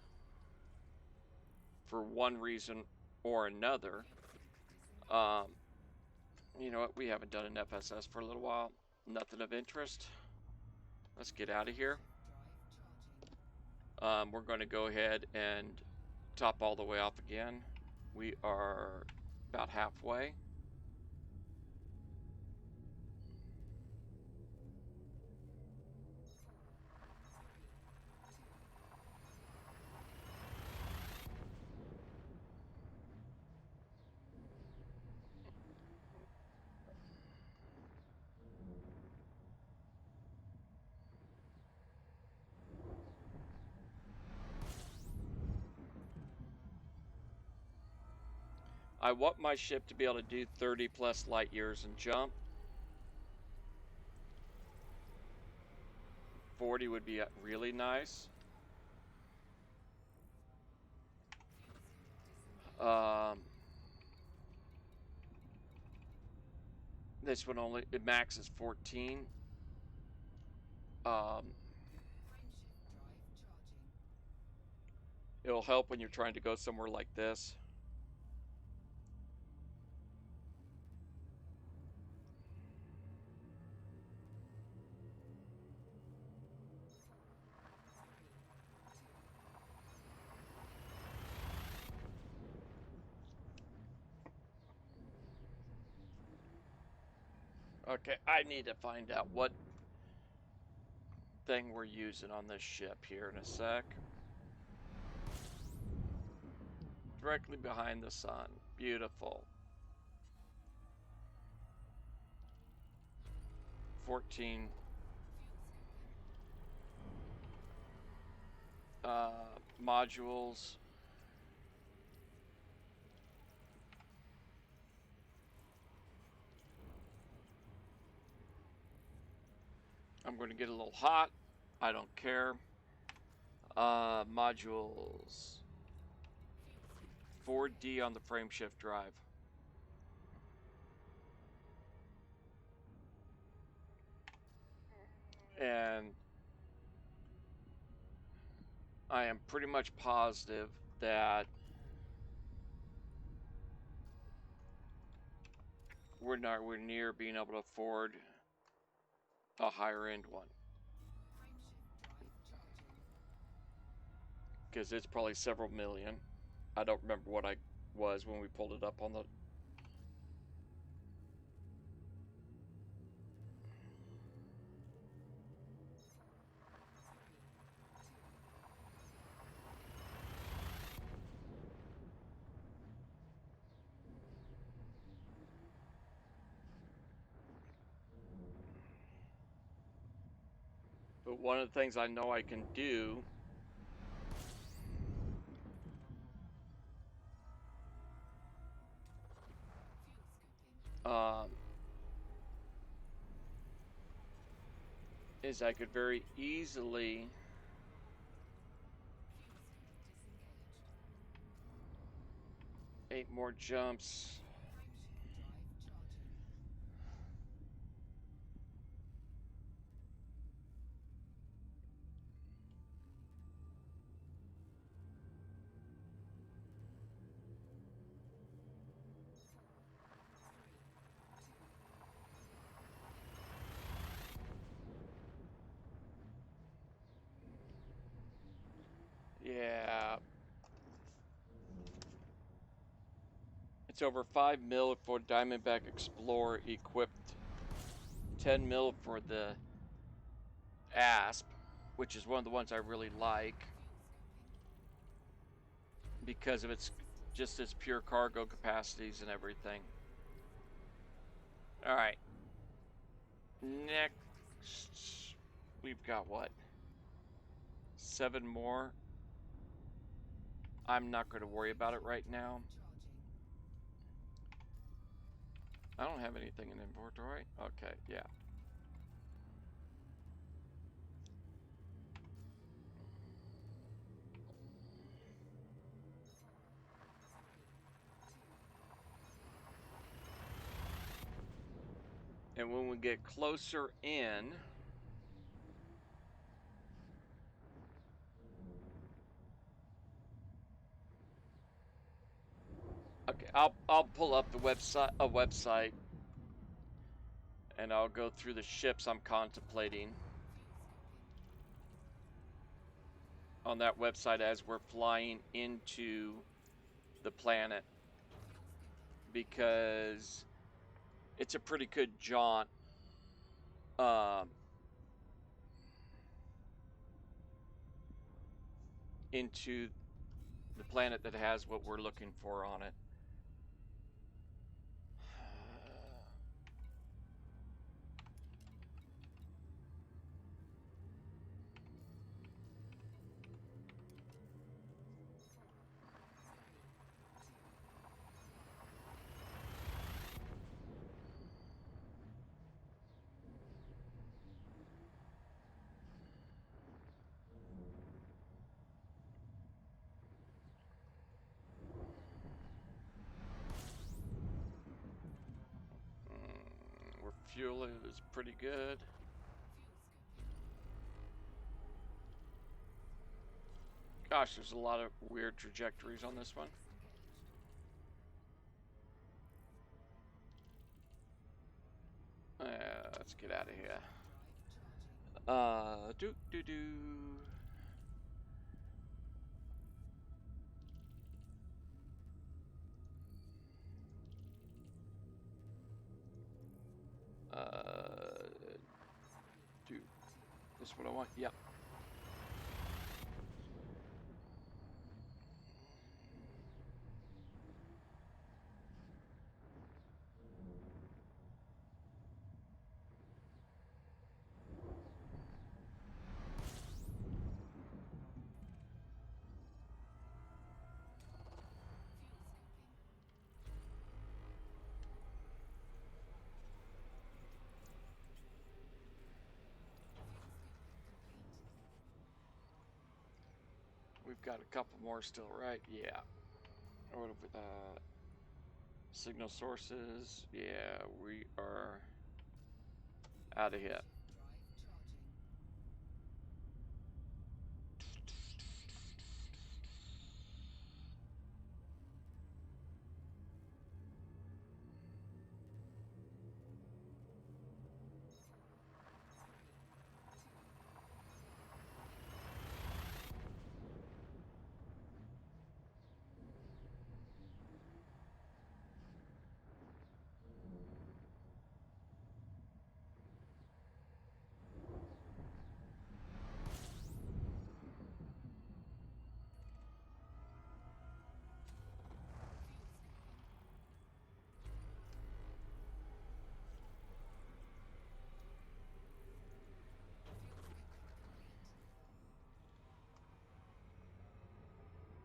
for one reason or another. You know what? We haven't done an FSS for a little while. Nothing of interest. Let's get out of here. We're going to go ahead and top all the way off again. We are about halfway. I want my ship to be able to do 30 plus light years and jump. 40 would be really nice. This one only, it maxes 14. It'll help when you're trying to go somewhere like this. Okay, I need to find out what thing we're using on this ship here in a sec. Directly behind the sun. Beautiful. 14 modules. I'm going to get a little hot. I don't care. Modules. 4D on the frameshift drive. And I am pretty much positive that we're nowhere near being able to afford a higher end one. Because it's probably several million. I don't remember what I was when we pulled it up on the... But one of the things I know I can do is I could very easily eight more jumps. Yeah. It's over 5 mil for Diamondback Explorer equipped, 10 mil for the Asp, which is one of the ones I really like because of its just its pure cargo capacities and everything. All right. Next, we've got what? 7 more. I'm not going to worry about it right now. I don't have anything in inventory. Okay, yeah. And when we get closer in, okay, I'll pull up the website and I'll go through the ships I'm contemplating on that website as we're flying into the planet, because it's a pretty good jaunt into the planet that has what we're looking for on it. Where fuel is pretty good. Gosh, there's a lot of weird trajectories on this one. Let's get out of here. Do. Do. This is what I want. Yep. We've got a couple more still, right? Yeah. What have we, signal sources. Yeah, we are out of here.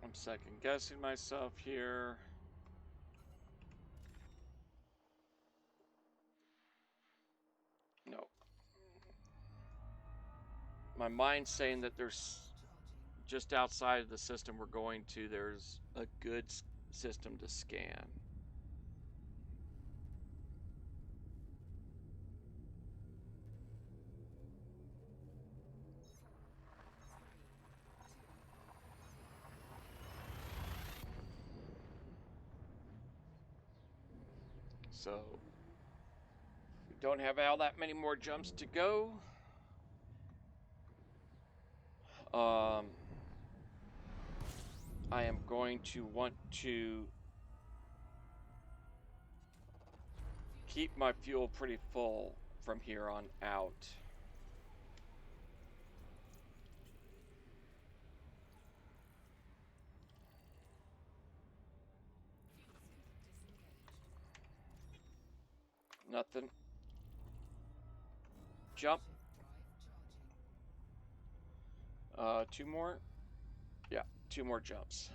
I'm second guessing myself here. No. My mind's saying that there's just outside of the system we're going to, there's a good system to scan. So we don't have all that many more jumps to go. I am going to want to keep my fuel pretty full from here on out. Nothing. Jump. Two more. Yeah, two more jumps.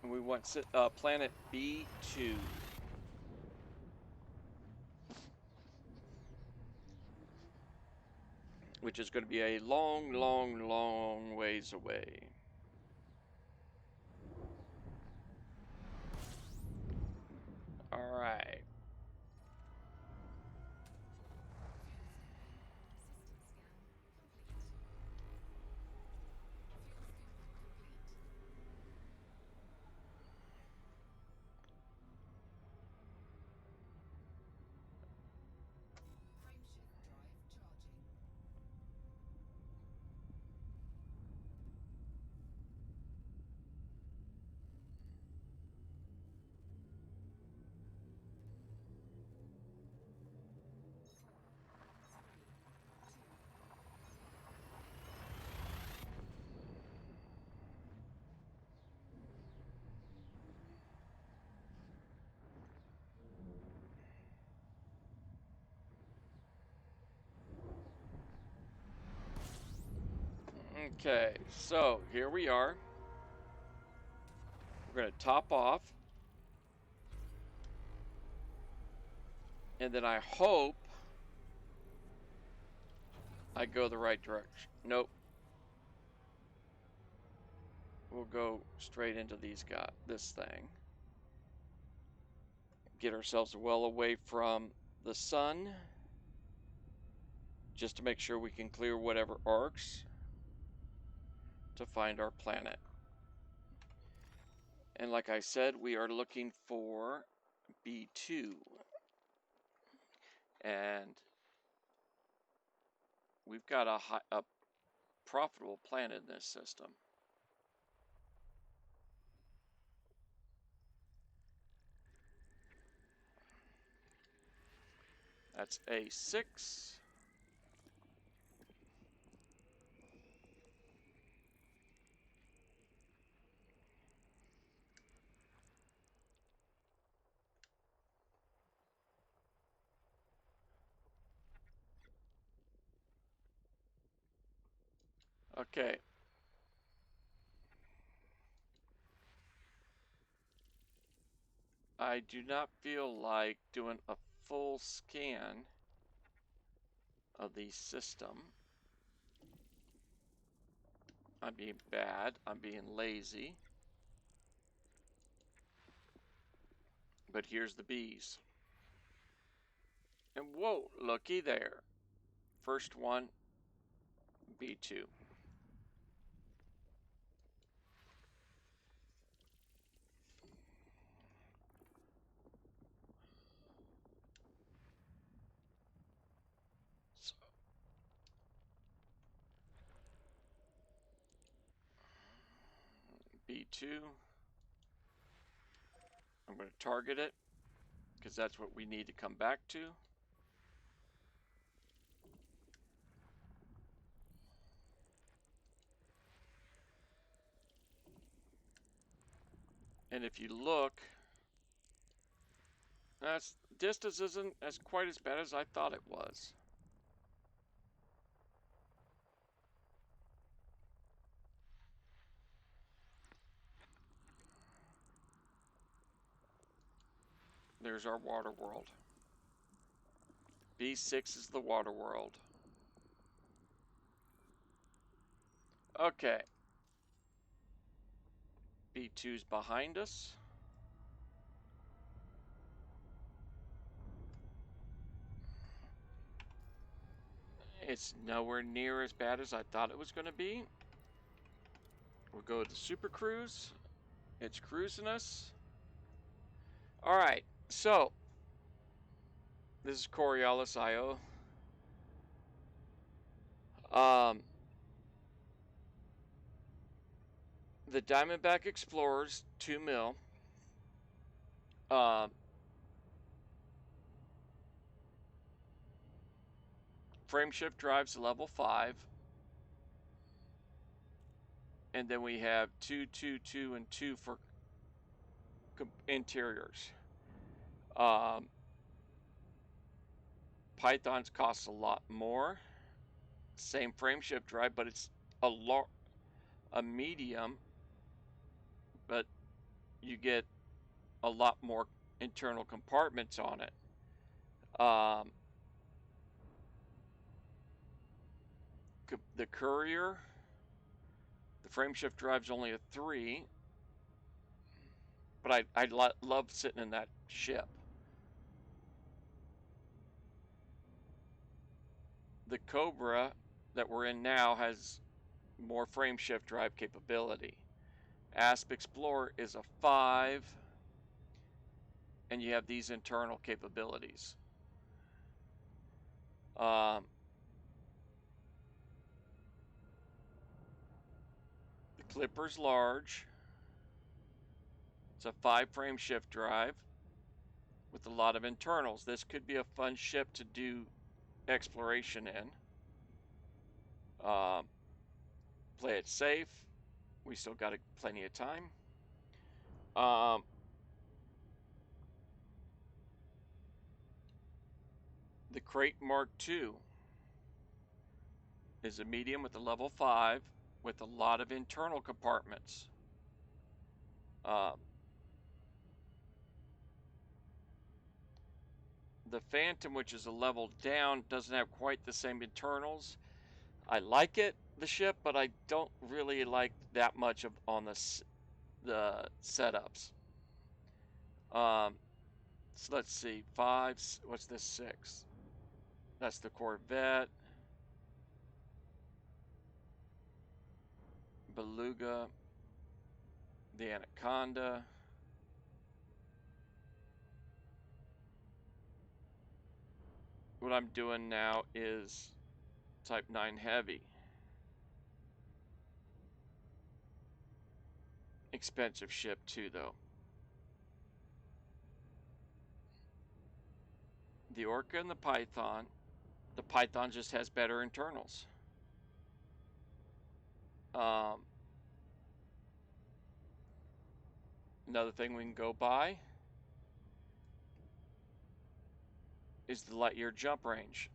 And we want planet B2. Which is going to be a long, long, long ways away. All right. Okay, so here we are. We're going to top off. And then I hope I go the right direction. Nope. We'll go straight into this thing. get ourselves well away from the sun, just to make sure we can clear whatever arcs to find our planet. And like I said, we are looking for B2. And we've got a profitable planet in this system. That's A6. Okay. I do not feel like doing a full scan of the system. I'm being bad. I'm being lazy. But here's the bees. And whoa, looky there. First one, B2. So, B2. I'm going to target it because that's what we need to come back to. And if you look, distance isn't as quite as bad as I thought it was. There's our water world. B6 is the water world. Okay. B2's behind us. It's nowhere near as bad as I thought it was going to be. We'll go to Super Cruise. It's cruising us. All right, so this is Coriolis IO. The Diamondback Explorer's 2 mil. Frameshift drives level 5. And then we have 2, 2, 2, and 2 for interiors. Pythons cost a lot more. Same frameshift drive, but it's a medium, but you get a lot more internal compartments on it. The Courier, the frameshift drive's only a 3, but I love sitting in that ship. The Cobra that we're in now has more frameshift drive capability. Asp Explorer is a 5, and you have these internal capabilities. The Clipper's large. It's a 5 frameshift drive with a lot of internals. This could be a fun ship to do exploration in. Play it safe. We still got plenty of time. The Crate Mark II is a medium with a level 5 with a lot of internal compartments. The Phantom, which is a level down, doesn't have quite the same internals. I like it, the ship, but I don't really like that much on the setups. So let's see, 5, what's this, 6? That's the Corvette. Beluga. The Anaconda. What I'm doing now is Type 9 Heavy. Expensive ship too, though. The Orca and the Python. The Python just has better internals. Another thing we can go by is the Lightyear jump range.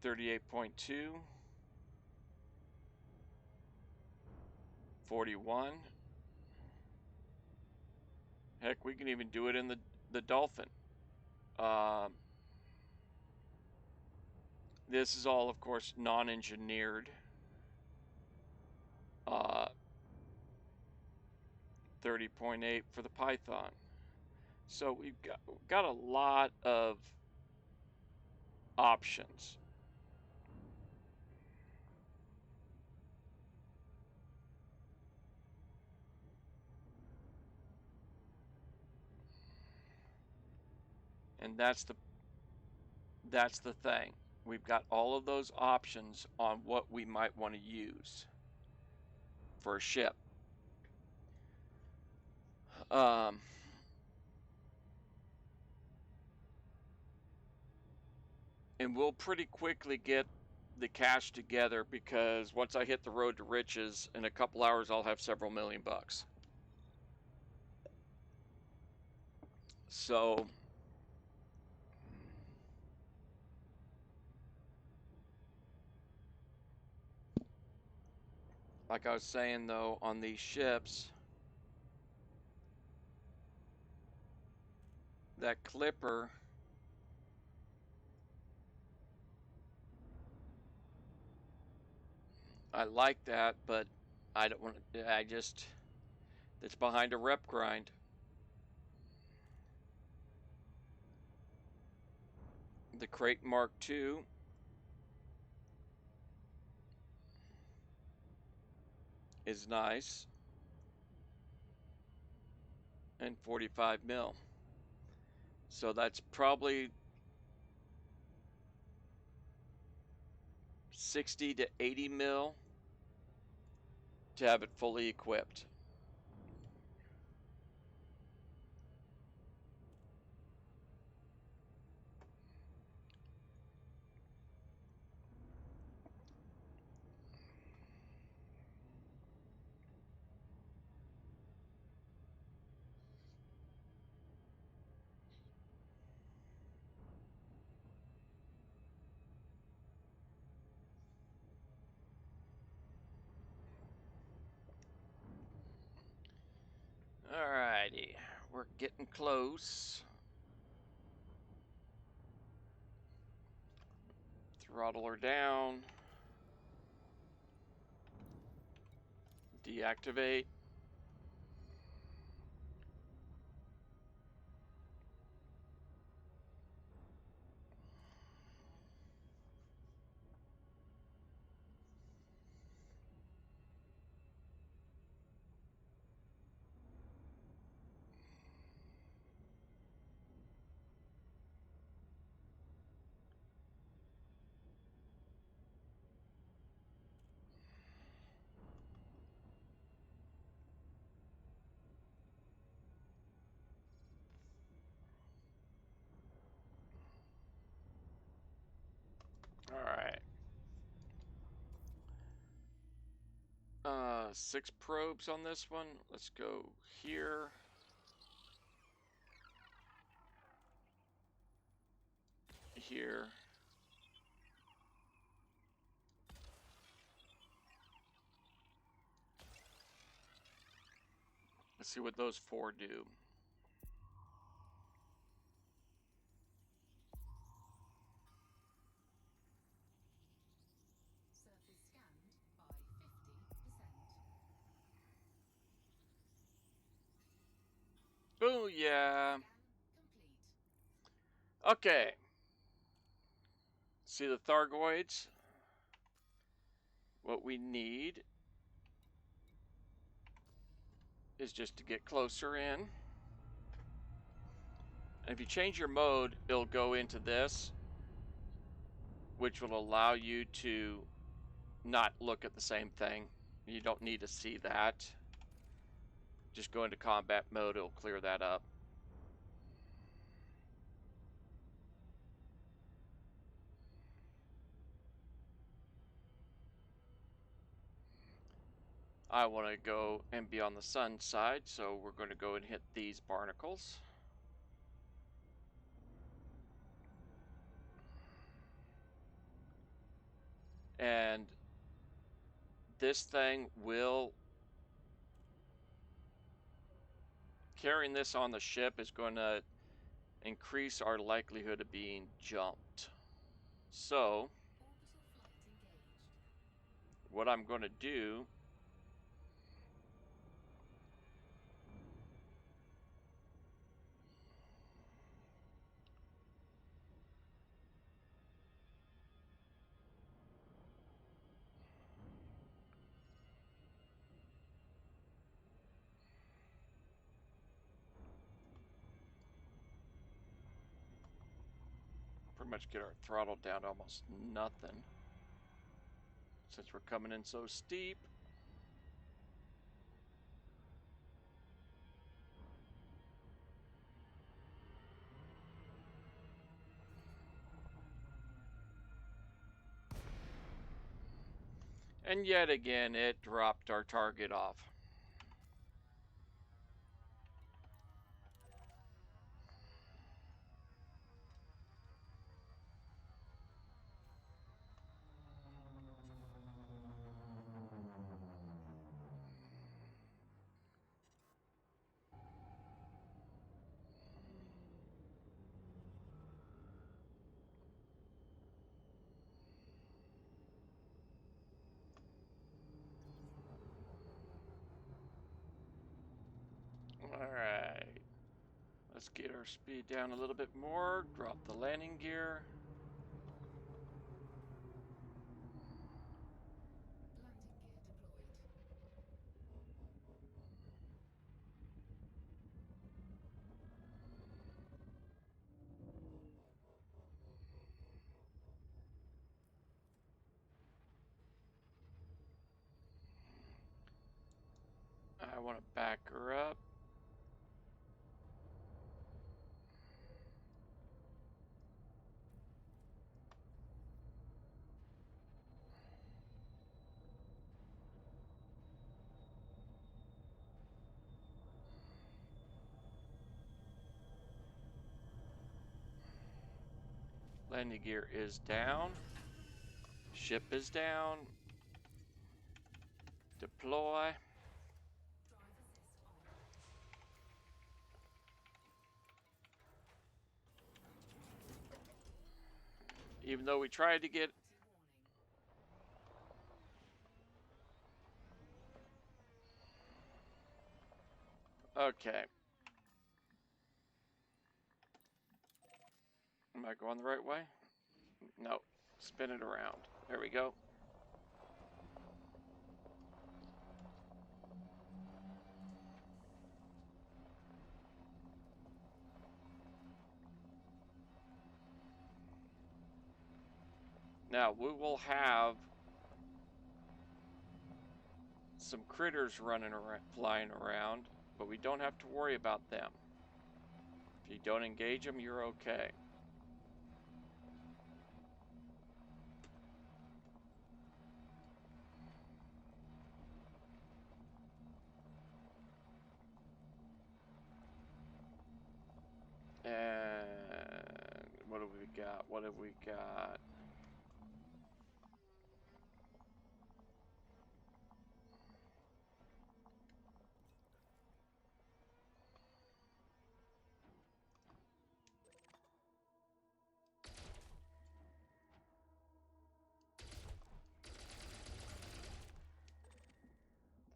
38.2, 41. Heck, we can even do it in the Dolphin. This is all, of course, non-engineered. 30.8 for the Python. So we've got a lot of options. And that's the thing. We've got all of those options on what we might want to use for a ship. And we'll pretty quickly get the cash together, because once I hit the road to riches, in a couple hours I'll have several million bucks. So like I was saying, though, on these ships, that Clipper, I like that, but I don't want to, it's behind a rep grind. The Crate Mark II is nice, and 45 mil. So that's probably 60 to 80 mil to have it fully equipped. Alrighty, we're getting close. Throttle her down. Deactivate. Alright. 6 probes on this one. Let's go here. Here. Let's see what those 4 do. Surface scanned by 50%. Booyah! Complete. Okay. See the Thargoids? What we need is just to get closer in. And if you change your mode, it'll go into this, which will allow you to not look at the same thing. You don't need to see that. Just go into combat mode, it'll clear that up. I want to go and be on the sun side, so we're going to go and hit these barnacles. And this thing will... Carrying this on the ship is going to increase our likelihood of being jumped. So, Orbital flight engaged. what I'm going to do... pretty much get our throttle down to almost nothing. Since we're coming in so steep. And yet again, it dropped our target off. Alright. Let's get our speed down a little bit more. Drop the landing gear. Landing gear deployed. I want to back her up. Landing gear is down. Ship is down. Deploy. Drive assist on. Even though we tried to get... Okay. Am I going the right way? No. Spin it around. There we go. Now, we will have some critters running around, flying around, but we don't have to worry about them. If you don't engage them, you're okay. And what have we got? What have we got?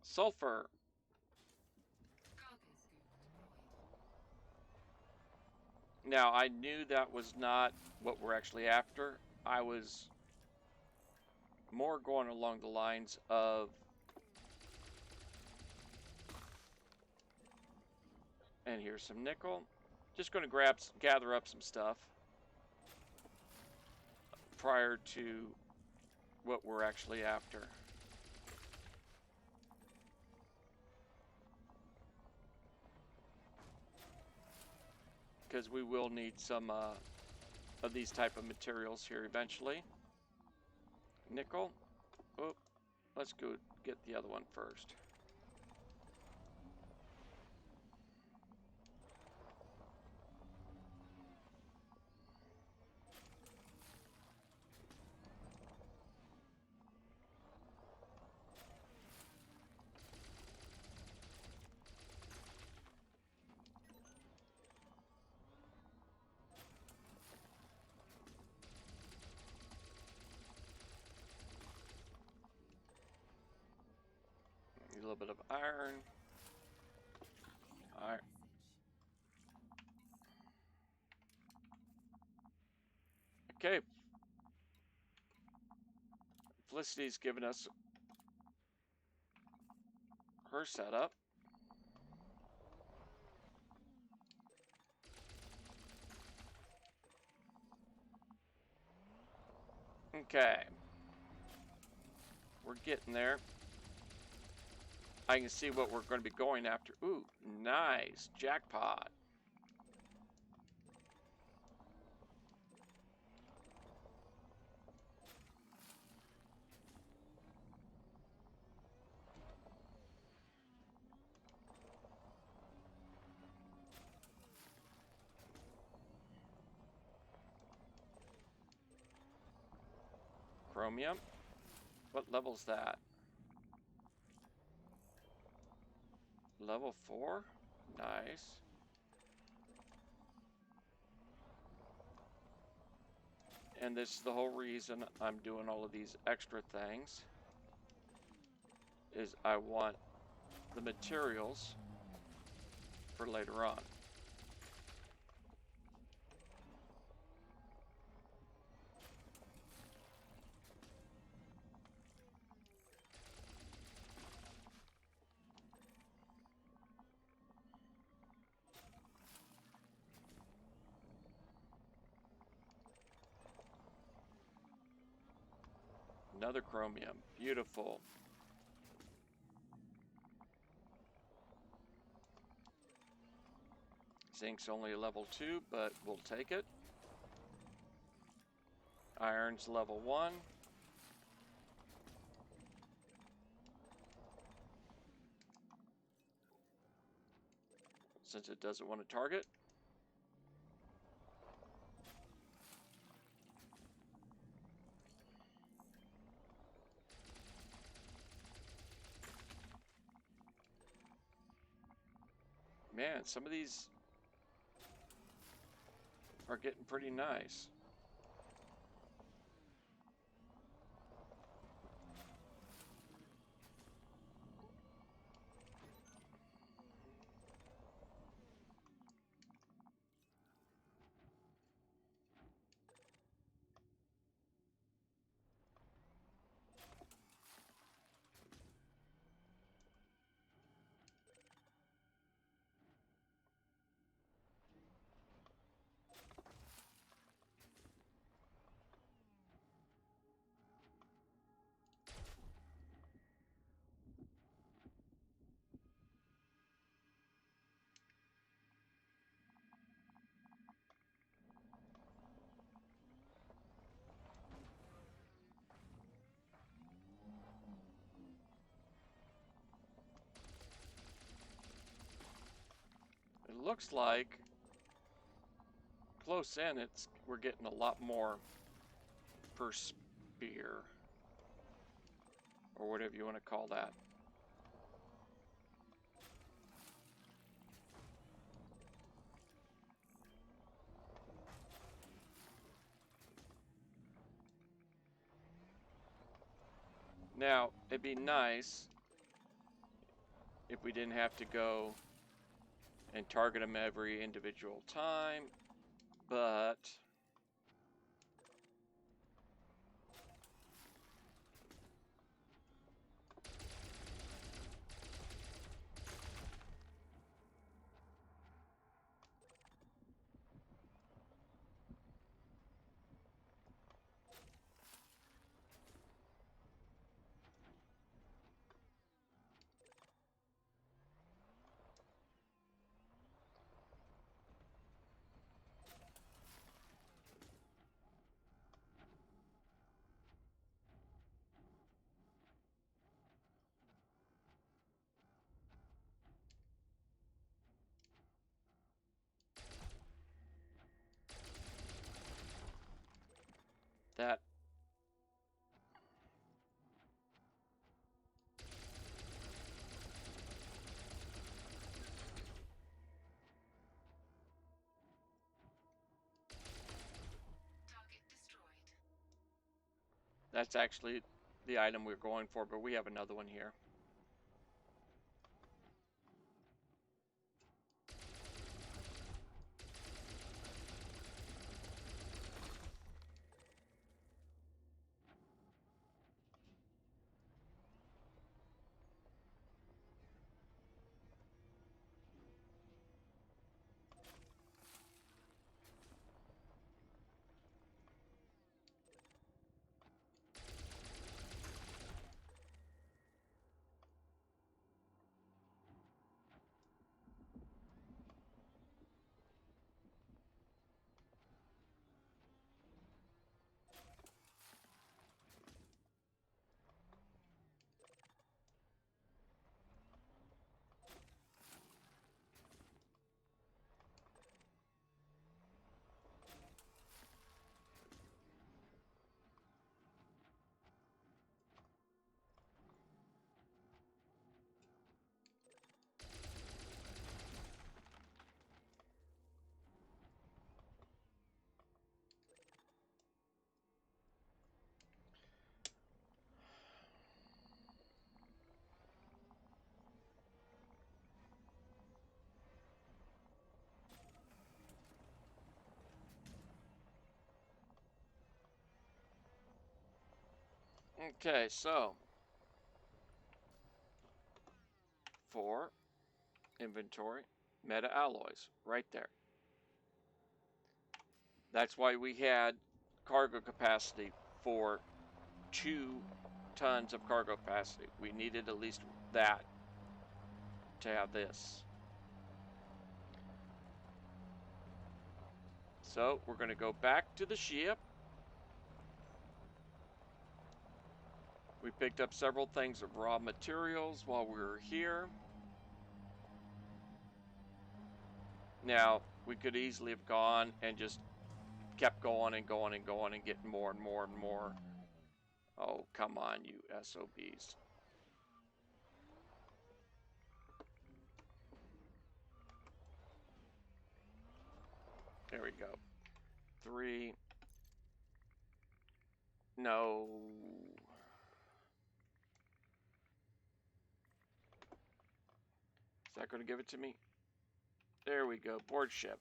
Sulfur. Cargo scoop deployed. Now, I knew that was not what we're actually after. I was more going along the lines of, and here's some nickel. Just going to gather up some stuff prior to what we're actually after. Because we will need some of these type of materials here eventually. Nickel. Oh, let's go get the other one first. A little bit of iron. Iron. Okay. Felicity's given us her setup. Okay. We're getting there. I can see what we're going to be going after. Ooh, nice. Jackpot. Chromium. What level's that? Level 4? Nice. And this is the whole reason I'm doing all of these extra things, is I want the materials for later on. Another chromium. Beautiful. Zinc's only a level 2, but we'll take it. Iron's level 1. Since it doesn't want to target. Man, some of these are getting pretty nice. It looks like close in, we're getting a lot more per spear, or whatever you want to call that. Now, it'd be nice if we didn't have to go and target them every individual time. but that Target destroyed. that's actually the item we're going for, but we have another one here. Okay, so for inventory, meta alloys, right there. That's why we had cargo capacity for 2 tons of cargo capacity. We needed at least that to have this. So we're going to go back to the ship. We picked up several things of raw materials while we were here. Now, we could easily have gone and just kept going and going and going and getting more and more and more. Oh, come on, you SOBs. There we go. 3. No. Is that going to give it to me? There we go. Board ship.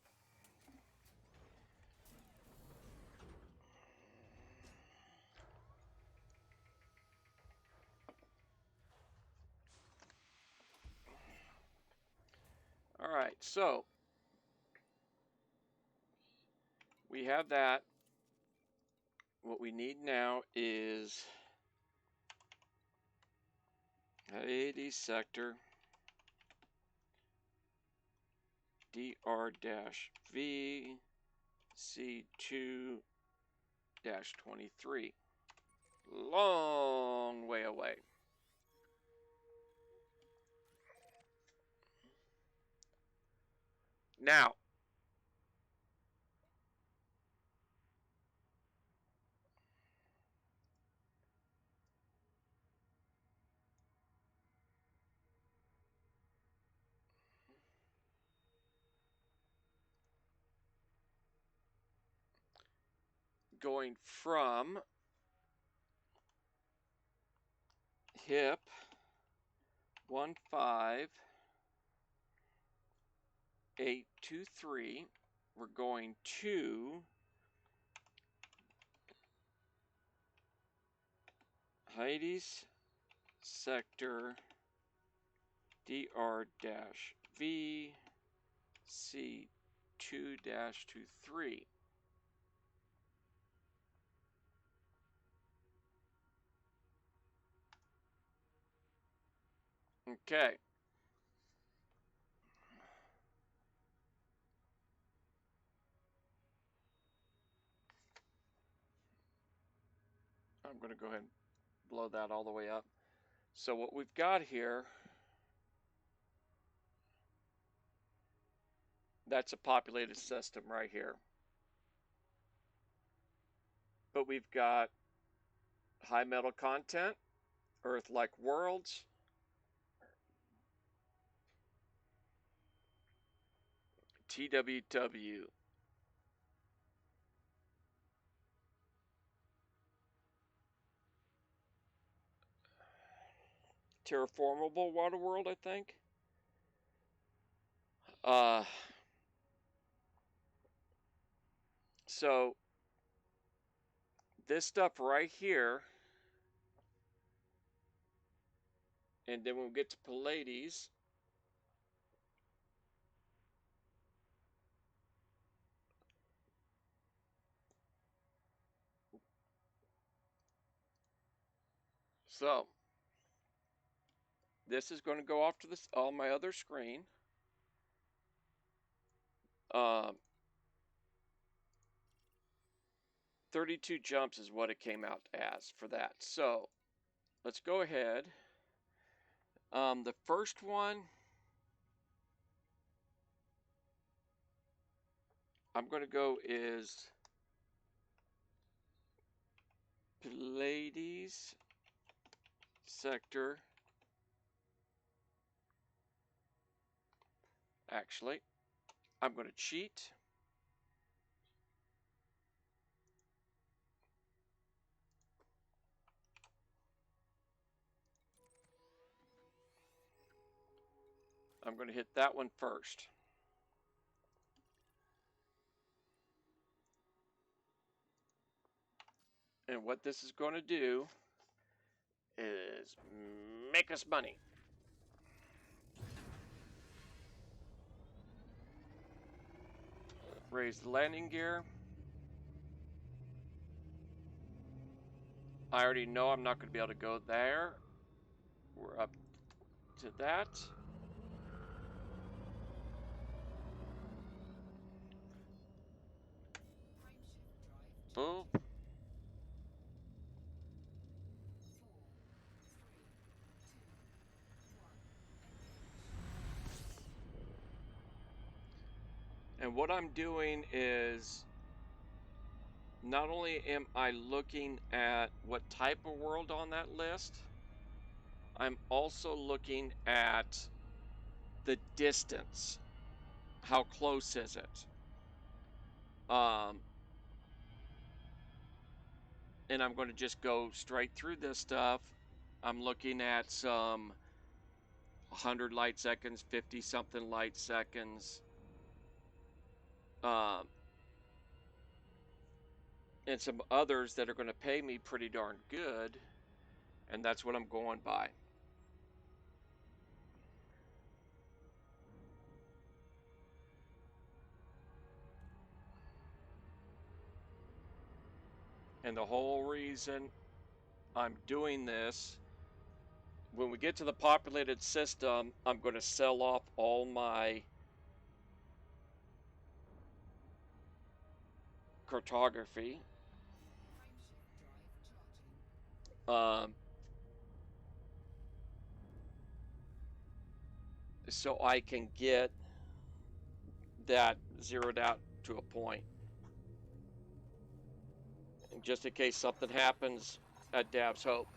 All right, so we have that. What we need now is AD sector DR-V C2-23. Long way away. Now, going from HIP 15823 we're going to Heidi's sector DR-V C2-23. Okay. I'm going to go ahead and blow that all the way up. So what we've got here, that's a populated system right here. But we've got high metal content, Earth-like worlds, TWW. Terraformable water world, I think. So this stuff right here, and then when we get to Pleiades, so this is going to go off to this on my other screen. 32 jumps is what it came out as for that. So let's go ahead. The first one, I'm going to go is Pleiades sector. Actually, I'm going to cheat. I'm going to hit that one first. And what this is going to do is make us money. Raise the landing gear. I already know I'm not going to be able to go there. We're up to that. Boom. And what I'm doing is not only am I looking at what type of world on that list, I'm also looking at the distance. How close is it? And I'm going to just go straight through this stuff. I'm looking at some 100 light seconds, 50 something light seconds. And some others that are going to pay me pretty darn good. And that's what I'm going by. And the whole reason I'm doing this, when we get to the populated system, I'm going to sell off all my cartography. So I can get that zeroed out to a point. And just in case something happens at Dab's Hope.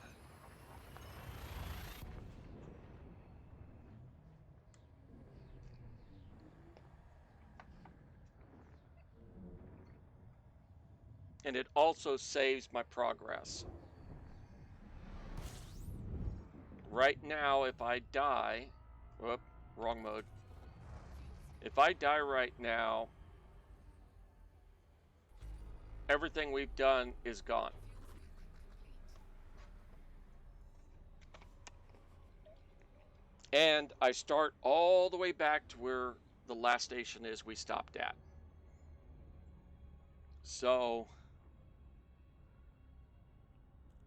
And it also saves my progress. Right now, if I die, whoop, wrong mode. If I die right now, everything we've done is gone. And I start all the way back to where the last station is we stopped at. So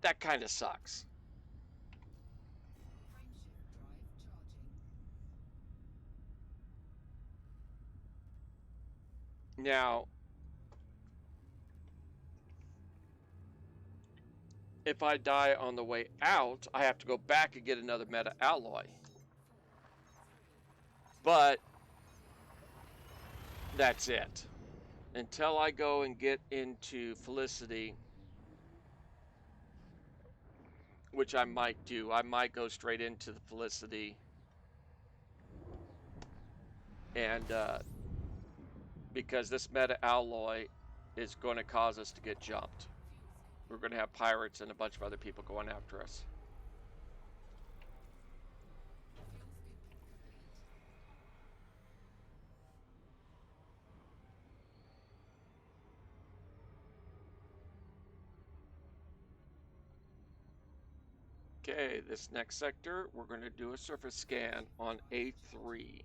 that kind of sucks. Frameshift drive charging. Now, if I die on the way out, I have to go back and get another meta alloy. But that's it. Until I go and get into Felicity, which I might do. I might go straight into the Felicity and because this meta alloy is going to cause us to get jumped. We're going to have pirates and a bunch of other people going after us. Okay, this next sector, we're going to do a surface scan on A3.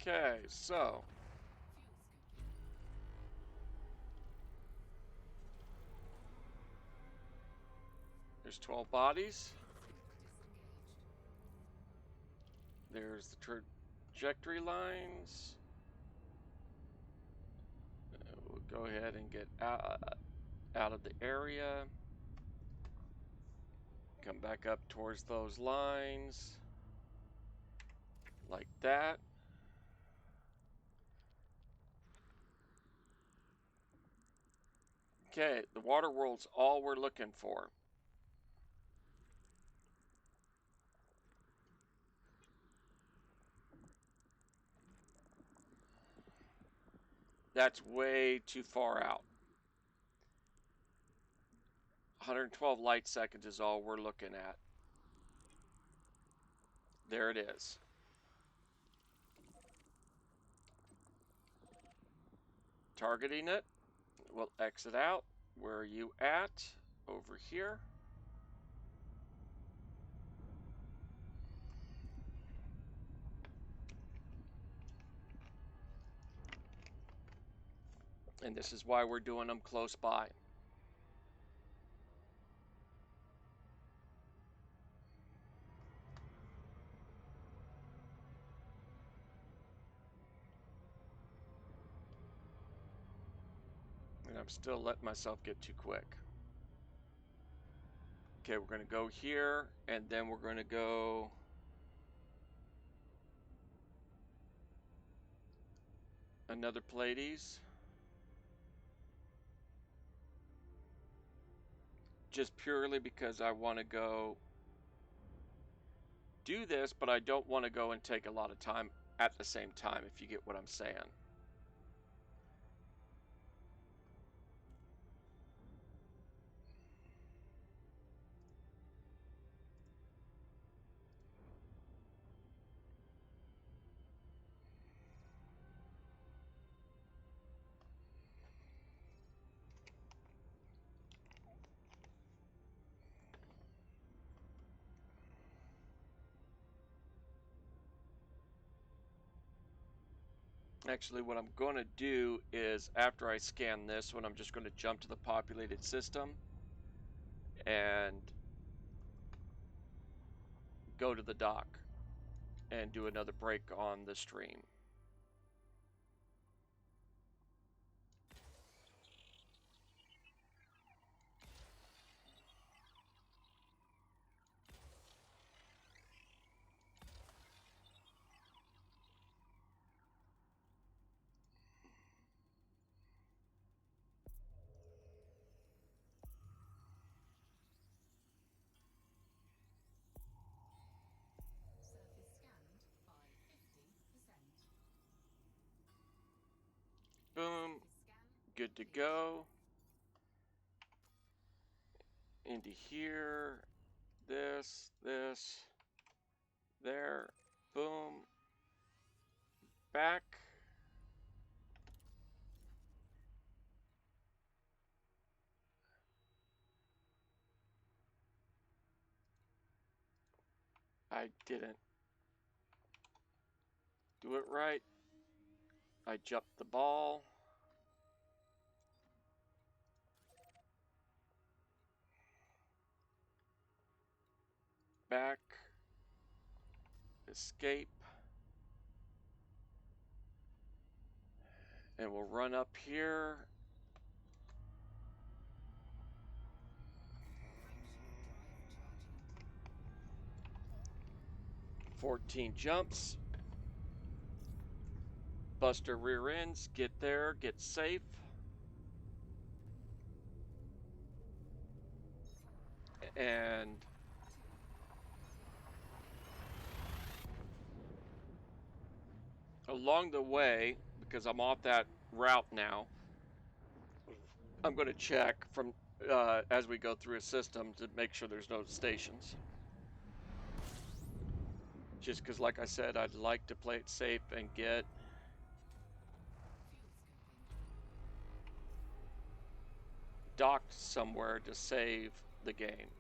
Okay, so there's 12 bodies. There's the trajectory lines. We'll go ahead and get out of the area. Come back up towards those lines. Like that. Okay, the water world's all we're looking for. That's way too far out. 112 light seconds is all we're looking at. There it is. Targeting it. We'll exit out. Where are you at? Over here. And this is why we're doing them close by. And I'm still letting myself get too quick. Okay, we're going to go here, and then we're going to go another Pleiades. Just purely because I want to go do this, but I don't want to go and take a lot of time at the same time, if you get what I'm saying. Actually, what I'm going to do is after I scan this one, I'm just going to jump to the populated system and go to the dock and do another break on the stream. good to go. Into here. This. There. Boom. Back. I didn't do it right. I jumped the ball. Back. Escape. And we'll run up here. 14 jumps. Buster rear ends. Get there. Get safe. And along the way, because I'm off that route now, I'm going to check from as we go through a system to make sure there's no stations. Just because, like I said, I'd like to play it safe and get docked somewhere to save the game.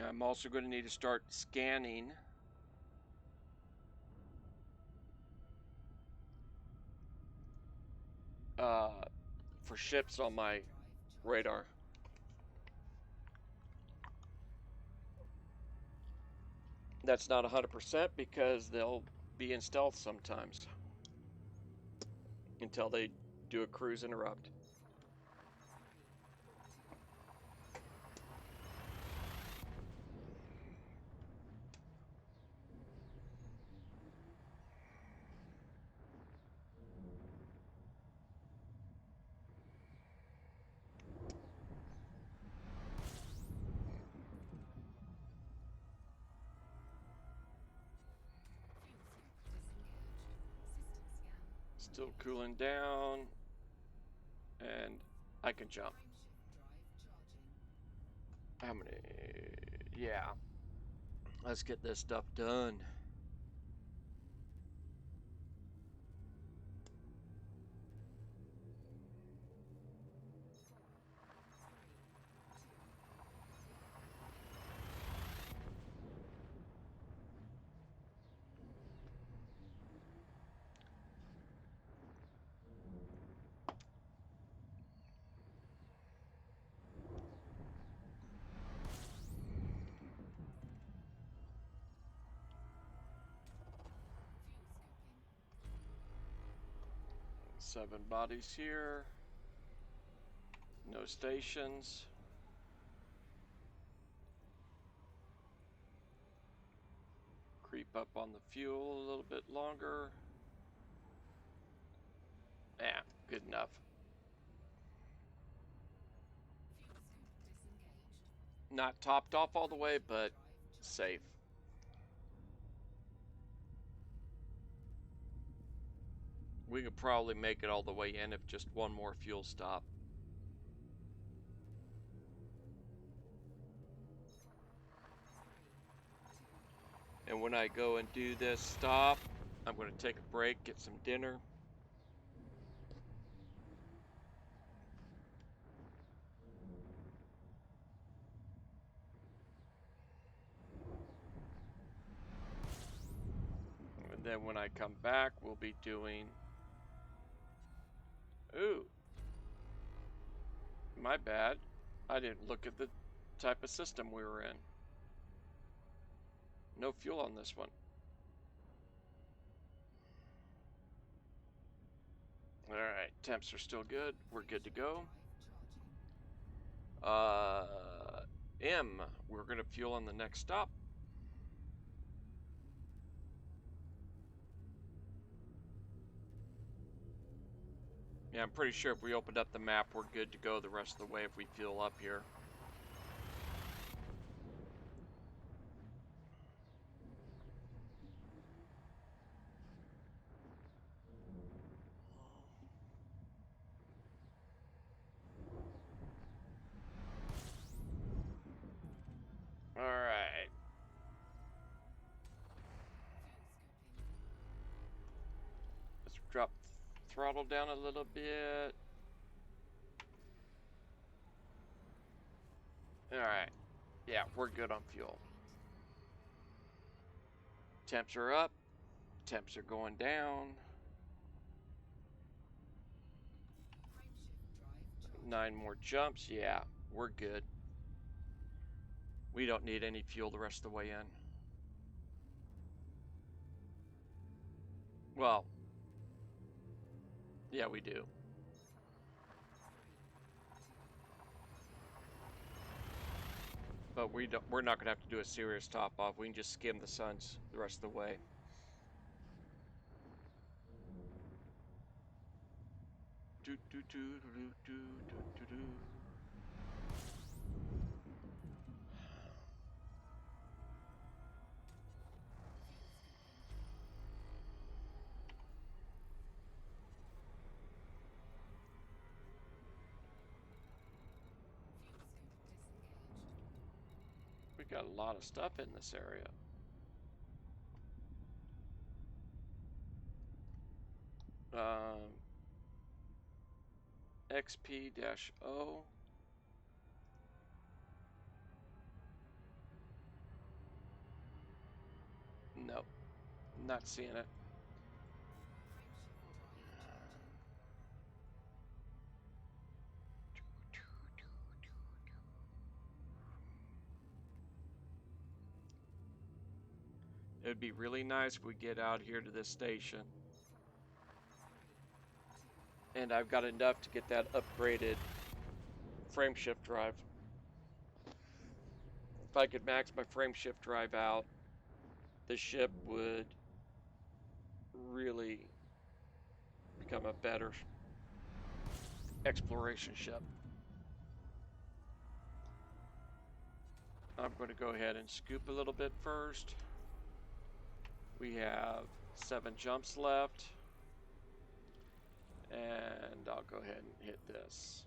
I'm also going to need to start scanning for ships on my radar. That's not 100% because they'll be in stealth sometimes until they do a cruise interrupt. Still cooling down, and I can jump. How many? Yeah. Let's get this stuff done. Seven bodies here. No stations. Creep up on the fuel a little bit longer. Yeah, good enough. Not topped off all the way, but safe. We could probably make it all the way in if just one more fuel stop. And when I go and do this stop, I'm going to take a break, get some dinner. And then when I come back, we'll be doing... Ooh. My bad. I didn't look at the type of system we were in. No fuel on this one. Alright, temps are still good. We're good to go. M, we're going to fuel on the next stop. Yeah, I'm pretty sure if we opened up the map, we're good to go the rest of the way if we fuel up here. drop throttle down a little bit. Alright. Yeah, we're good on fuel. Temps are up. Temps are going down. Frameshift drive charging. 9 more jumps. Yeah, we're good. We don't need any fuel the rest of the way in. Well, yeah, we do. But we're not going to have to do a serious top off. We can just skim the suns the rest of the way. Do do do do do do do do. We got a lot of stuff in this area. XP-O. Nope, not seeing it. It would be really nice if we get out here to this station. And I've got enough to get that upgraded frameshift drive. If I could max my frameshift drive out, the ship would really become a better exploration ship. I'm going to go ahead and scoop a little bit first. We have 7 jumps left. And I'll go ahead and hit this.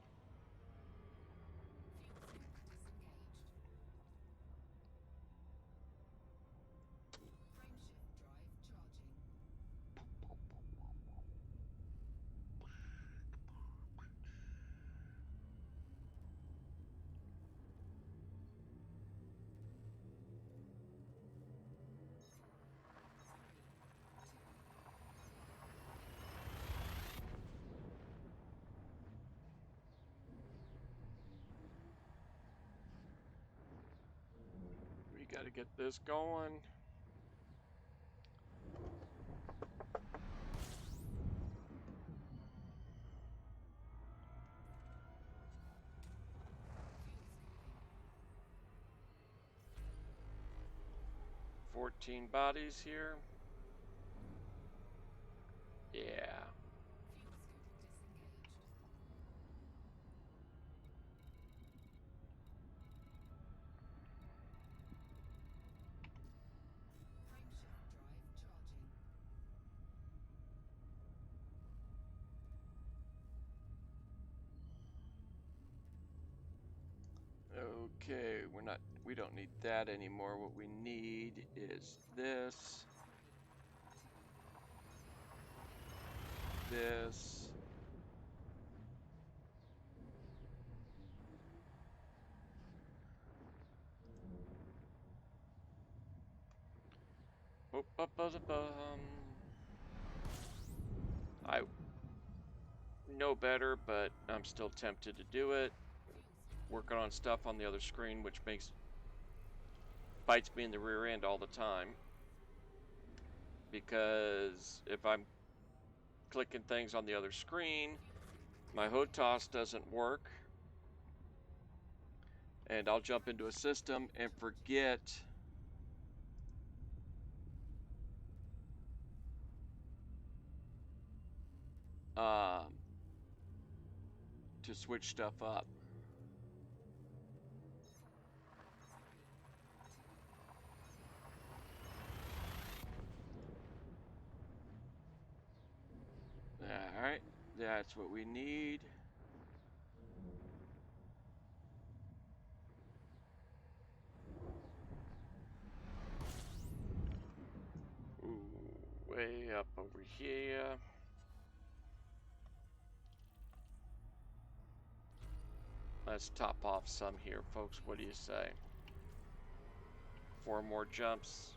We got to get this going. Fuel 14 bodies here. Yeah. Okay, we don't need that anymore. What we need is this. This. I know better, but I'm still tempted to do it. Working on stuff on the other screen, which bites me in the rear end all the time. Because if I'm clicking things on the other screen, my HOTAS doesn't work. And I'll jump into a system and forget to switch stuff up. Alright, that's what we need. Ooh, way up over here. Let's top off some here, folks. What do you say? 4 more jumps.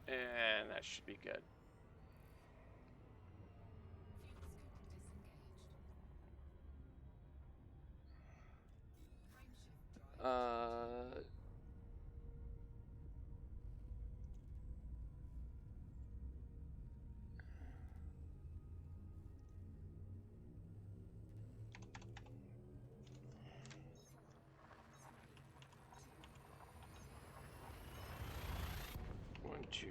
And that should be good. One, two.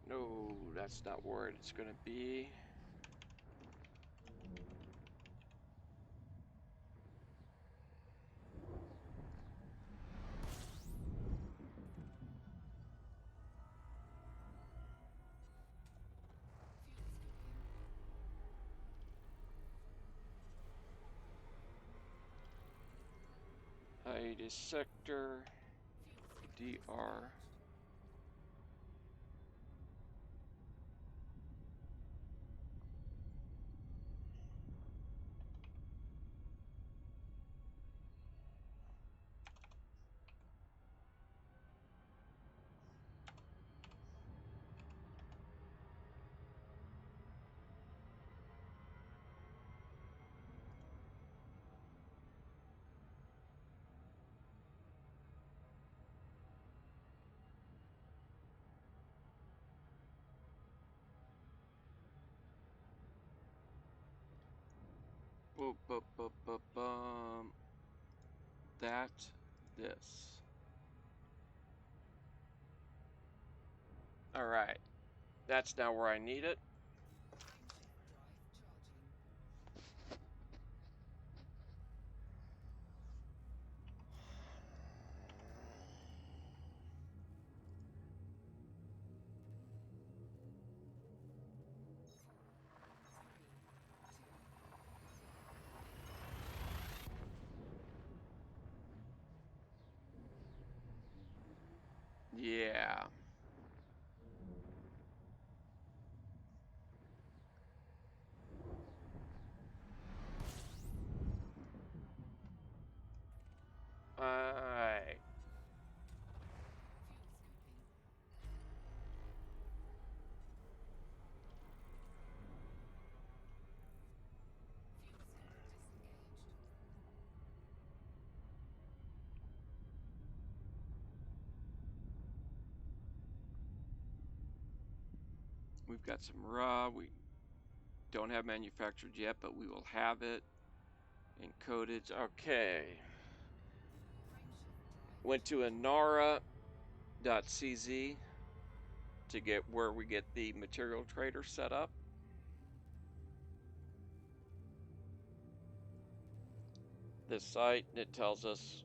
No, that's not where it's gonna be. Hiatus sector, DR. Boop, boop, boop, boop, bum. That, this. All right, that's now where I need it. Yeah. Alright. We've got some raw. We don't have manufactured yet, but we will have it. Encoded. Okay. Went to Inara.cz to get where we get the material trader set up. This site, it tells us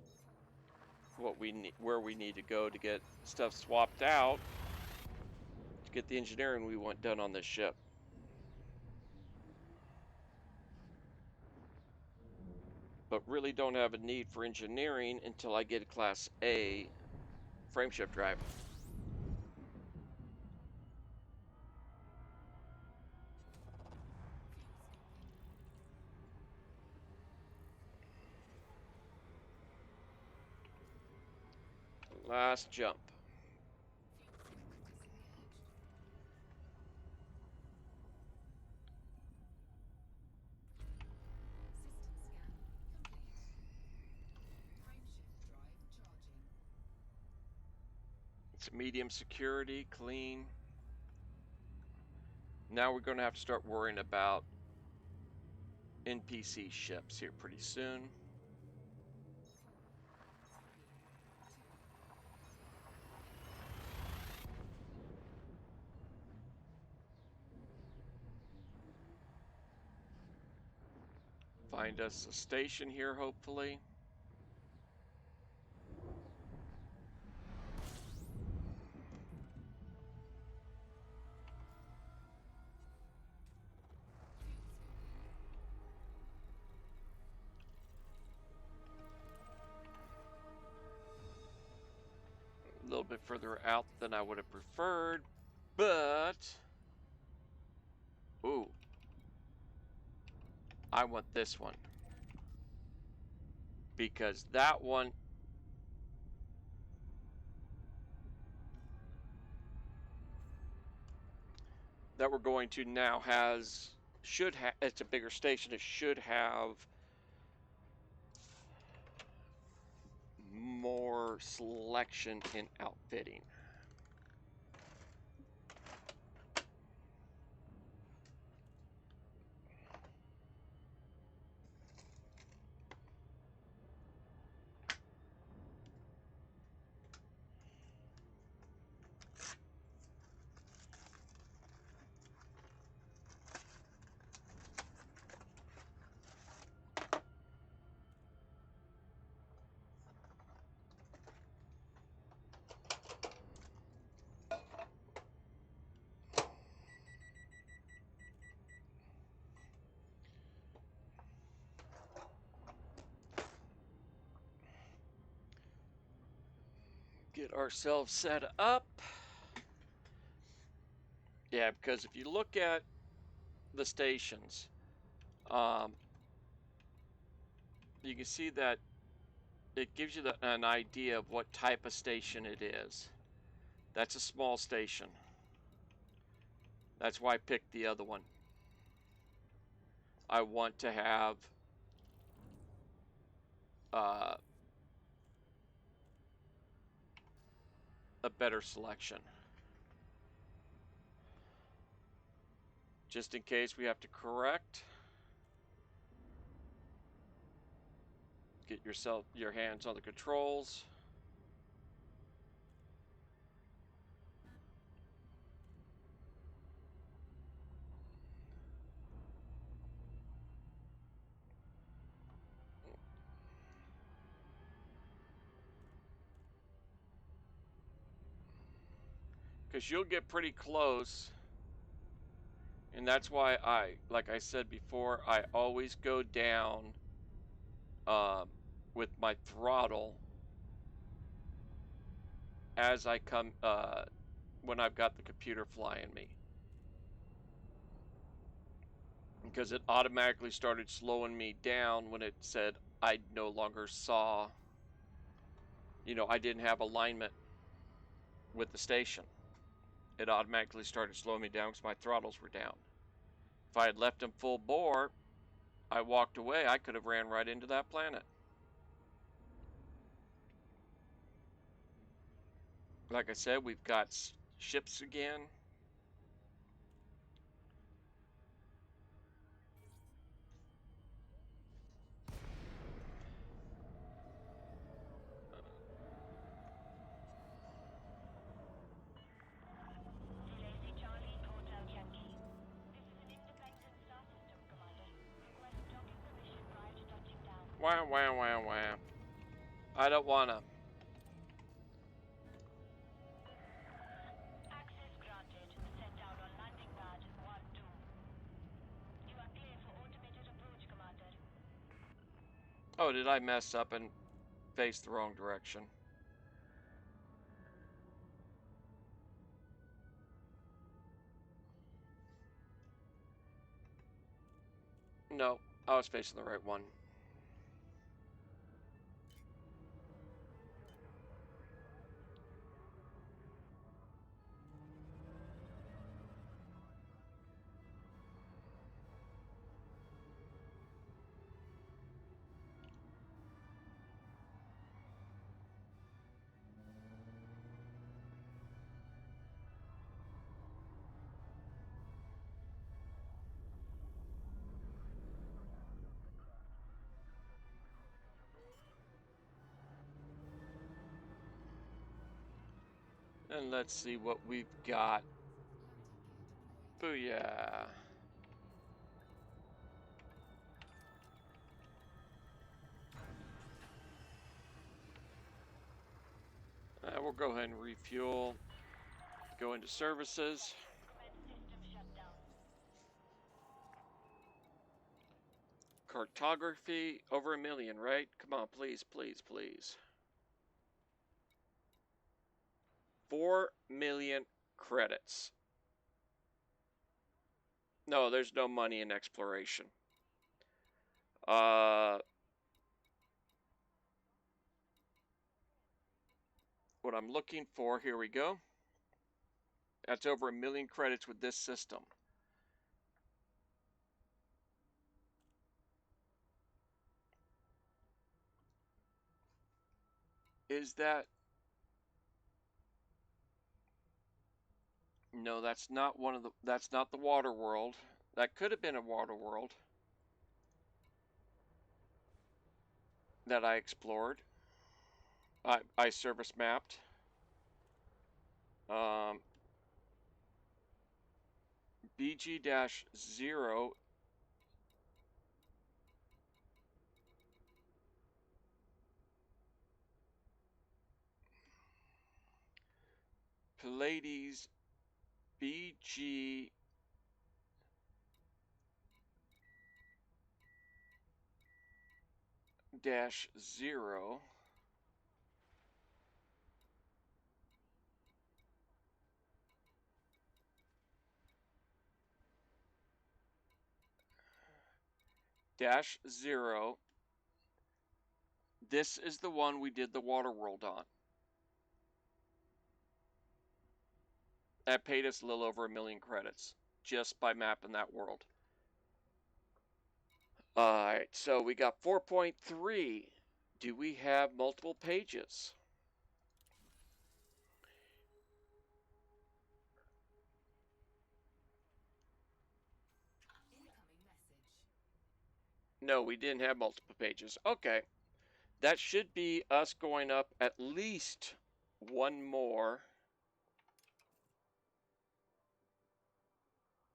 what we need, where we need to go to get stuff swapped out to get the engineering we want done on this ship. But really don't have a need for engineering until I get a Class A frameshift drive. Last jump. It's medium security, clean. Now we're going to have to start worrying about NPC ships here pretty soon. Find us a station here, hopefully. A little bit further out than I would have preferred, but ooh, I want this one. Because that one that we're going to now should have, it's a bigger station, it should have more selection in outfitting. Get ourselves set up. Yeah, because if you look at the stations, you can see that it gives you an idea of what type of station it is. That's a small station. That's why I picked the other one. I want to have a better selection. Just in case we have to correct. Get your hands on the controls. Because you'll get pretty close. And that's why like I said before, I always go down with my throttle as I come, when I've got the computer flying me. Because it automatically started slowing me down when it said I no longer saw, I didn't have alignment with the station. It automatically started slowing me down because my throttles were down. If I had left them full bore, I walked away, I could have ran right into that planet. Like I said, we've got ships again. Wah, wah, wah, wah. I don't wanna. Access granted. Set down on landing pad 1-2. You are clear for automated approach, Commander. Oh, did I mess up and face the wrong direction? No, I was facing the right one. And let's see what we've got. Booyah. We'll go ahead and refuel. Go into services. System shutdown. Cartography, over 1 million, right? Come on, please, please, please. 4 million credits. No, there's no money in exploration. What I'm looking for, here we go. That's over 1 million credits with this system. Is that... No, that's not one of the... That's not the water world. That could have been a water world that I explored. I service mapped. BG-0 Pleiades BG -0 -0. This is the one we did the water world on. That paid us a little over 1 million credits just by mapping that world. Alright, so we got 4.3. Do we have multiple pages? Incoming message. No, we didn't have multiple pages. Okay. That should be us going up at least one more.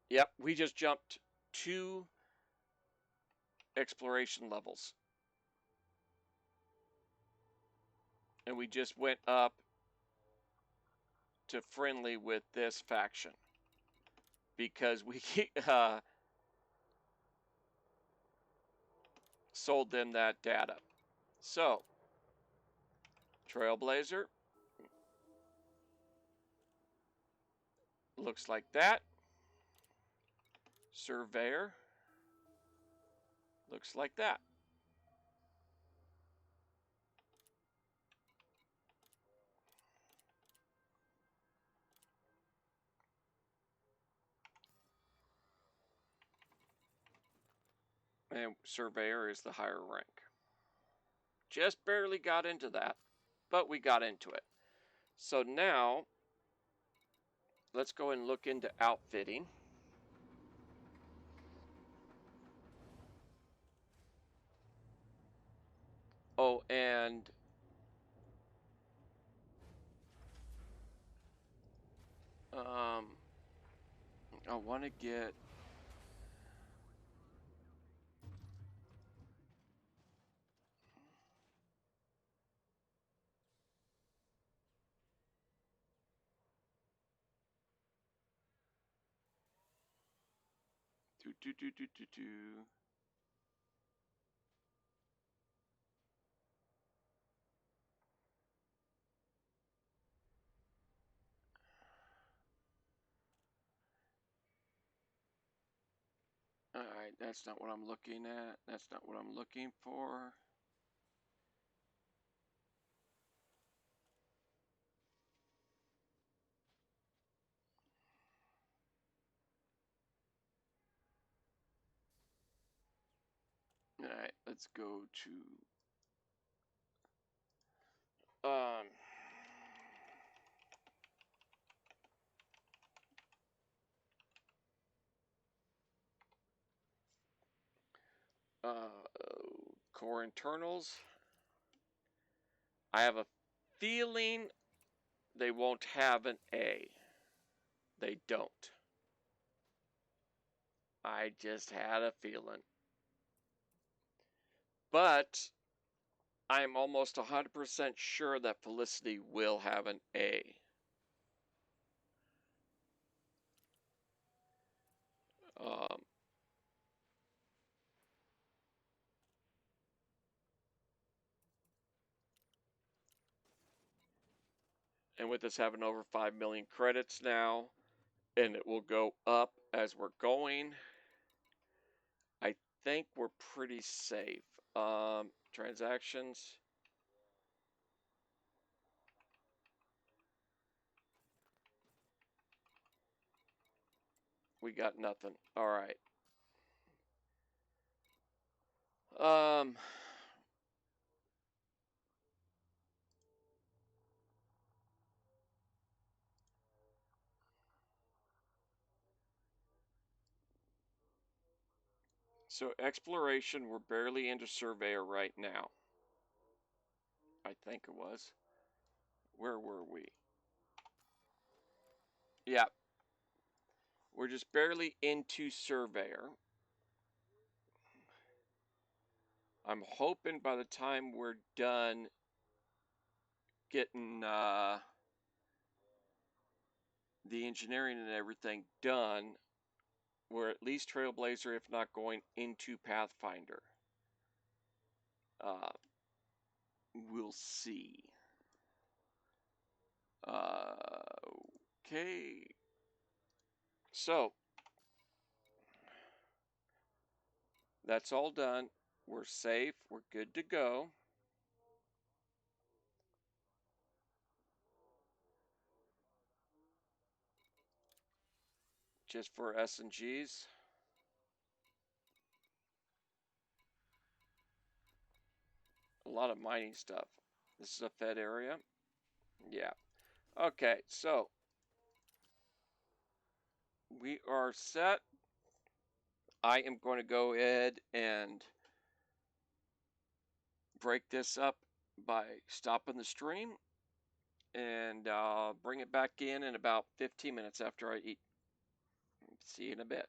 Yep, we just jumped 2 exploration levels. And we just went up to friendly with this faction. Because we sold them that data. So, Trailblazer. Looks like that. Surveyor. Looks like that. And Surveyor is the higher rank. Just barely got into that, but we got into it. So now, let's go and look into outfitting. Oh, and I want to get do. All right, that's not what I'm looking at. That's not what I'm looking for. All right, let's go to core internals. I have a feeling they won't have an A. They don't. I just had a feeling. But I'm almost 100% sure that Felicity will have an A. And with us having over 5 million credits now, and it will go up as we're going, I think we're pretty safe. Transactions. We got nothing. All right. So exploration, we're barely into surveyor right now. I think it was. Where were we? Yeah. We're just barely into surveyor. I'm hoping by the time we're done getting the engineering and everything done, we're at least Trailblazer, if not going into Pathfinder. We'll see. Okay. So, that's all done. We're safe. We're good to go. Just for S&Gs. A lot of mining stuff. This is a fed area. Yeah. Okay, so we are set. I am going to go ahead and break this up by stopping the stream, and bring it back in about 15 minutes after I eat. See you in a bit.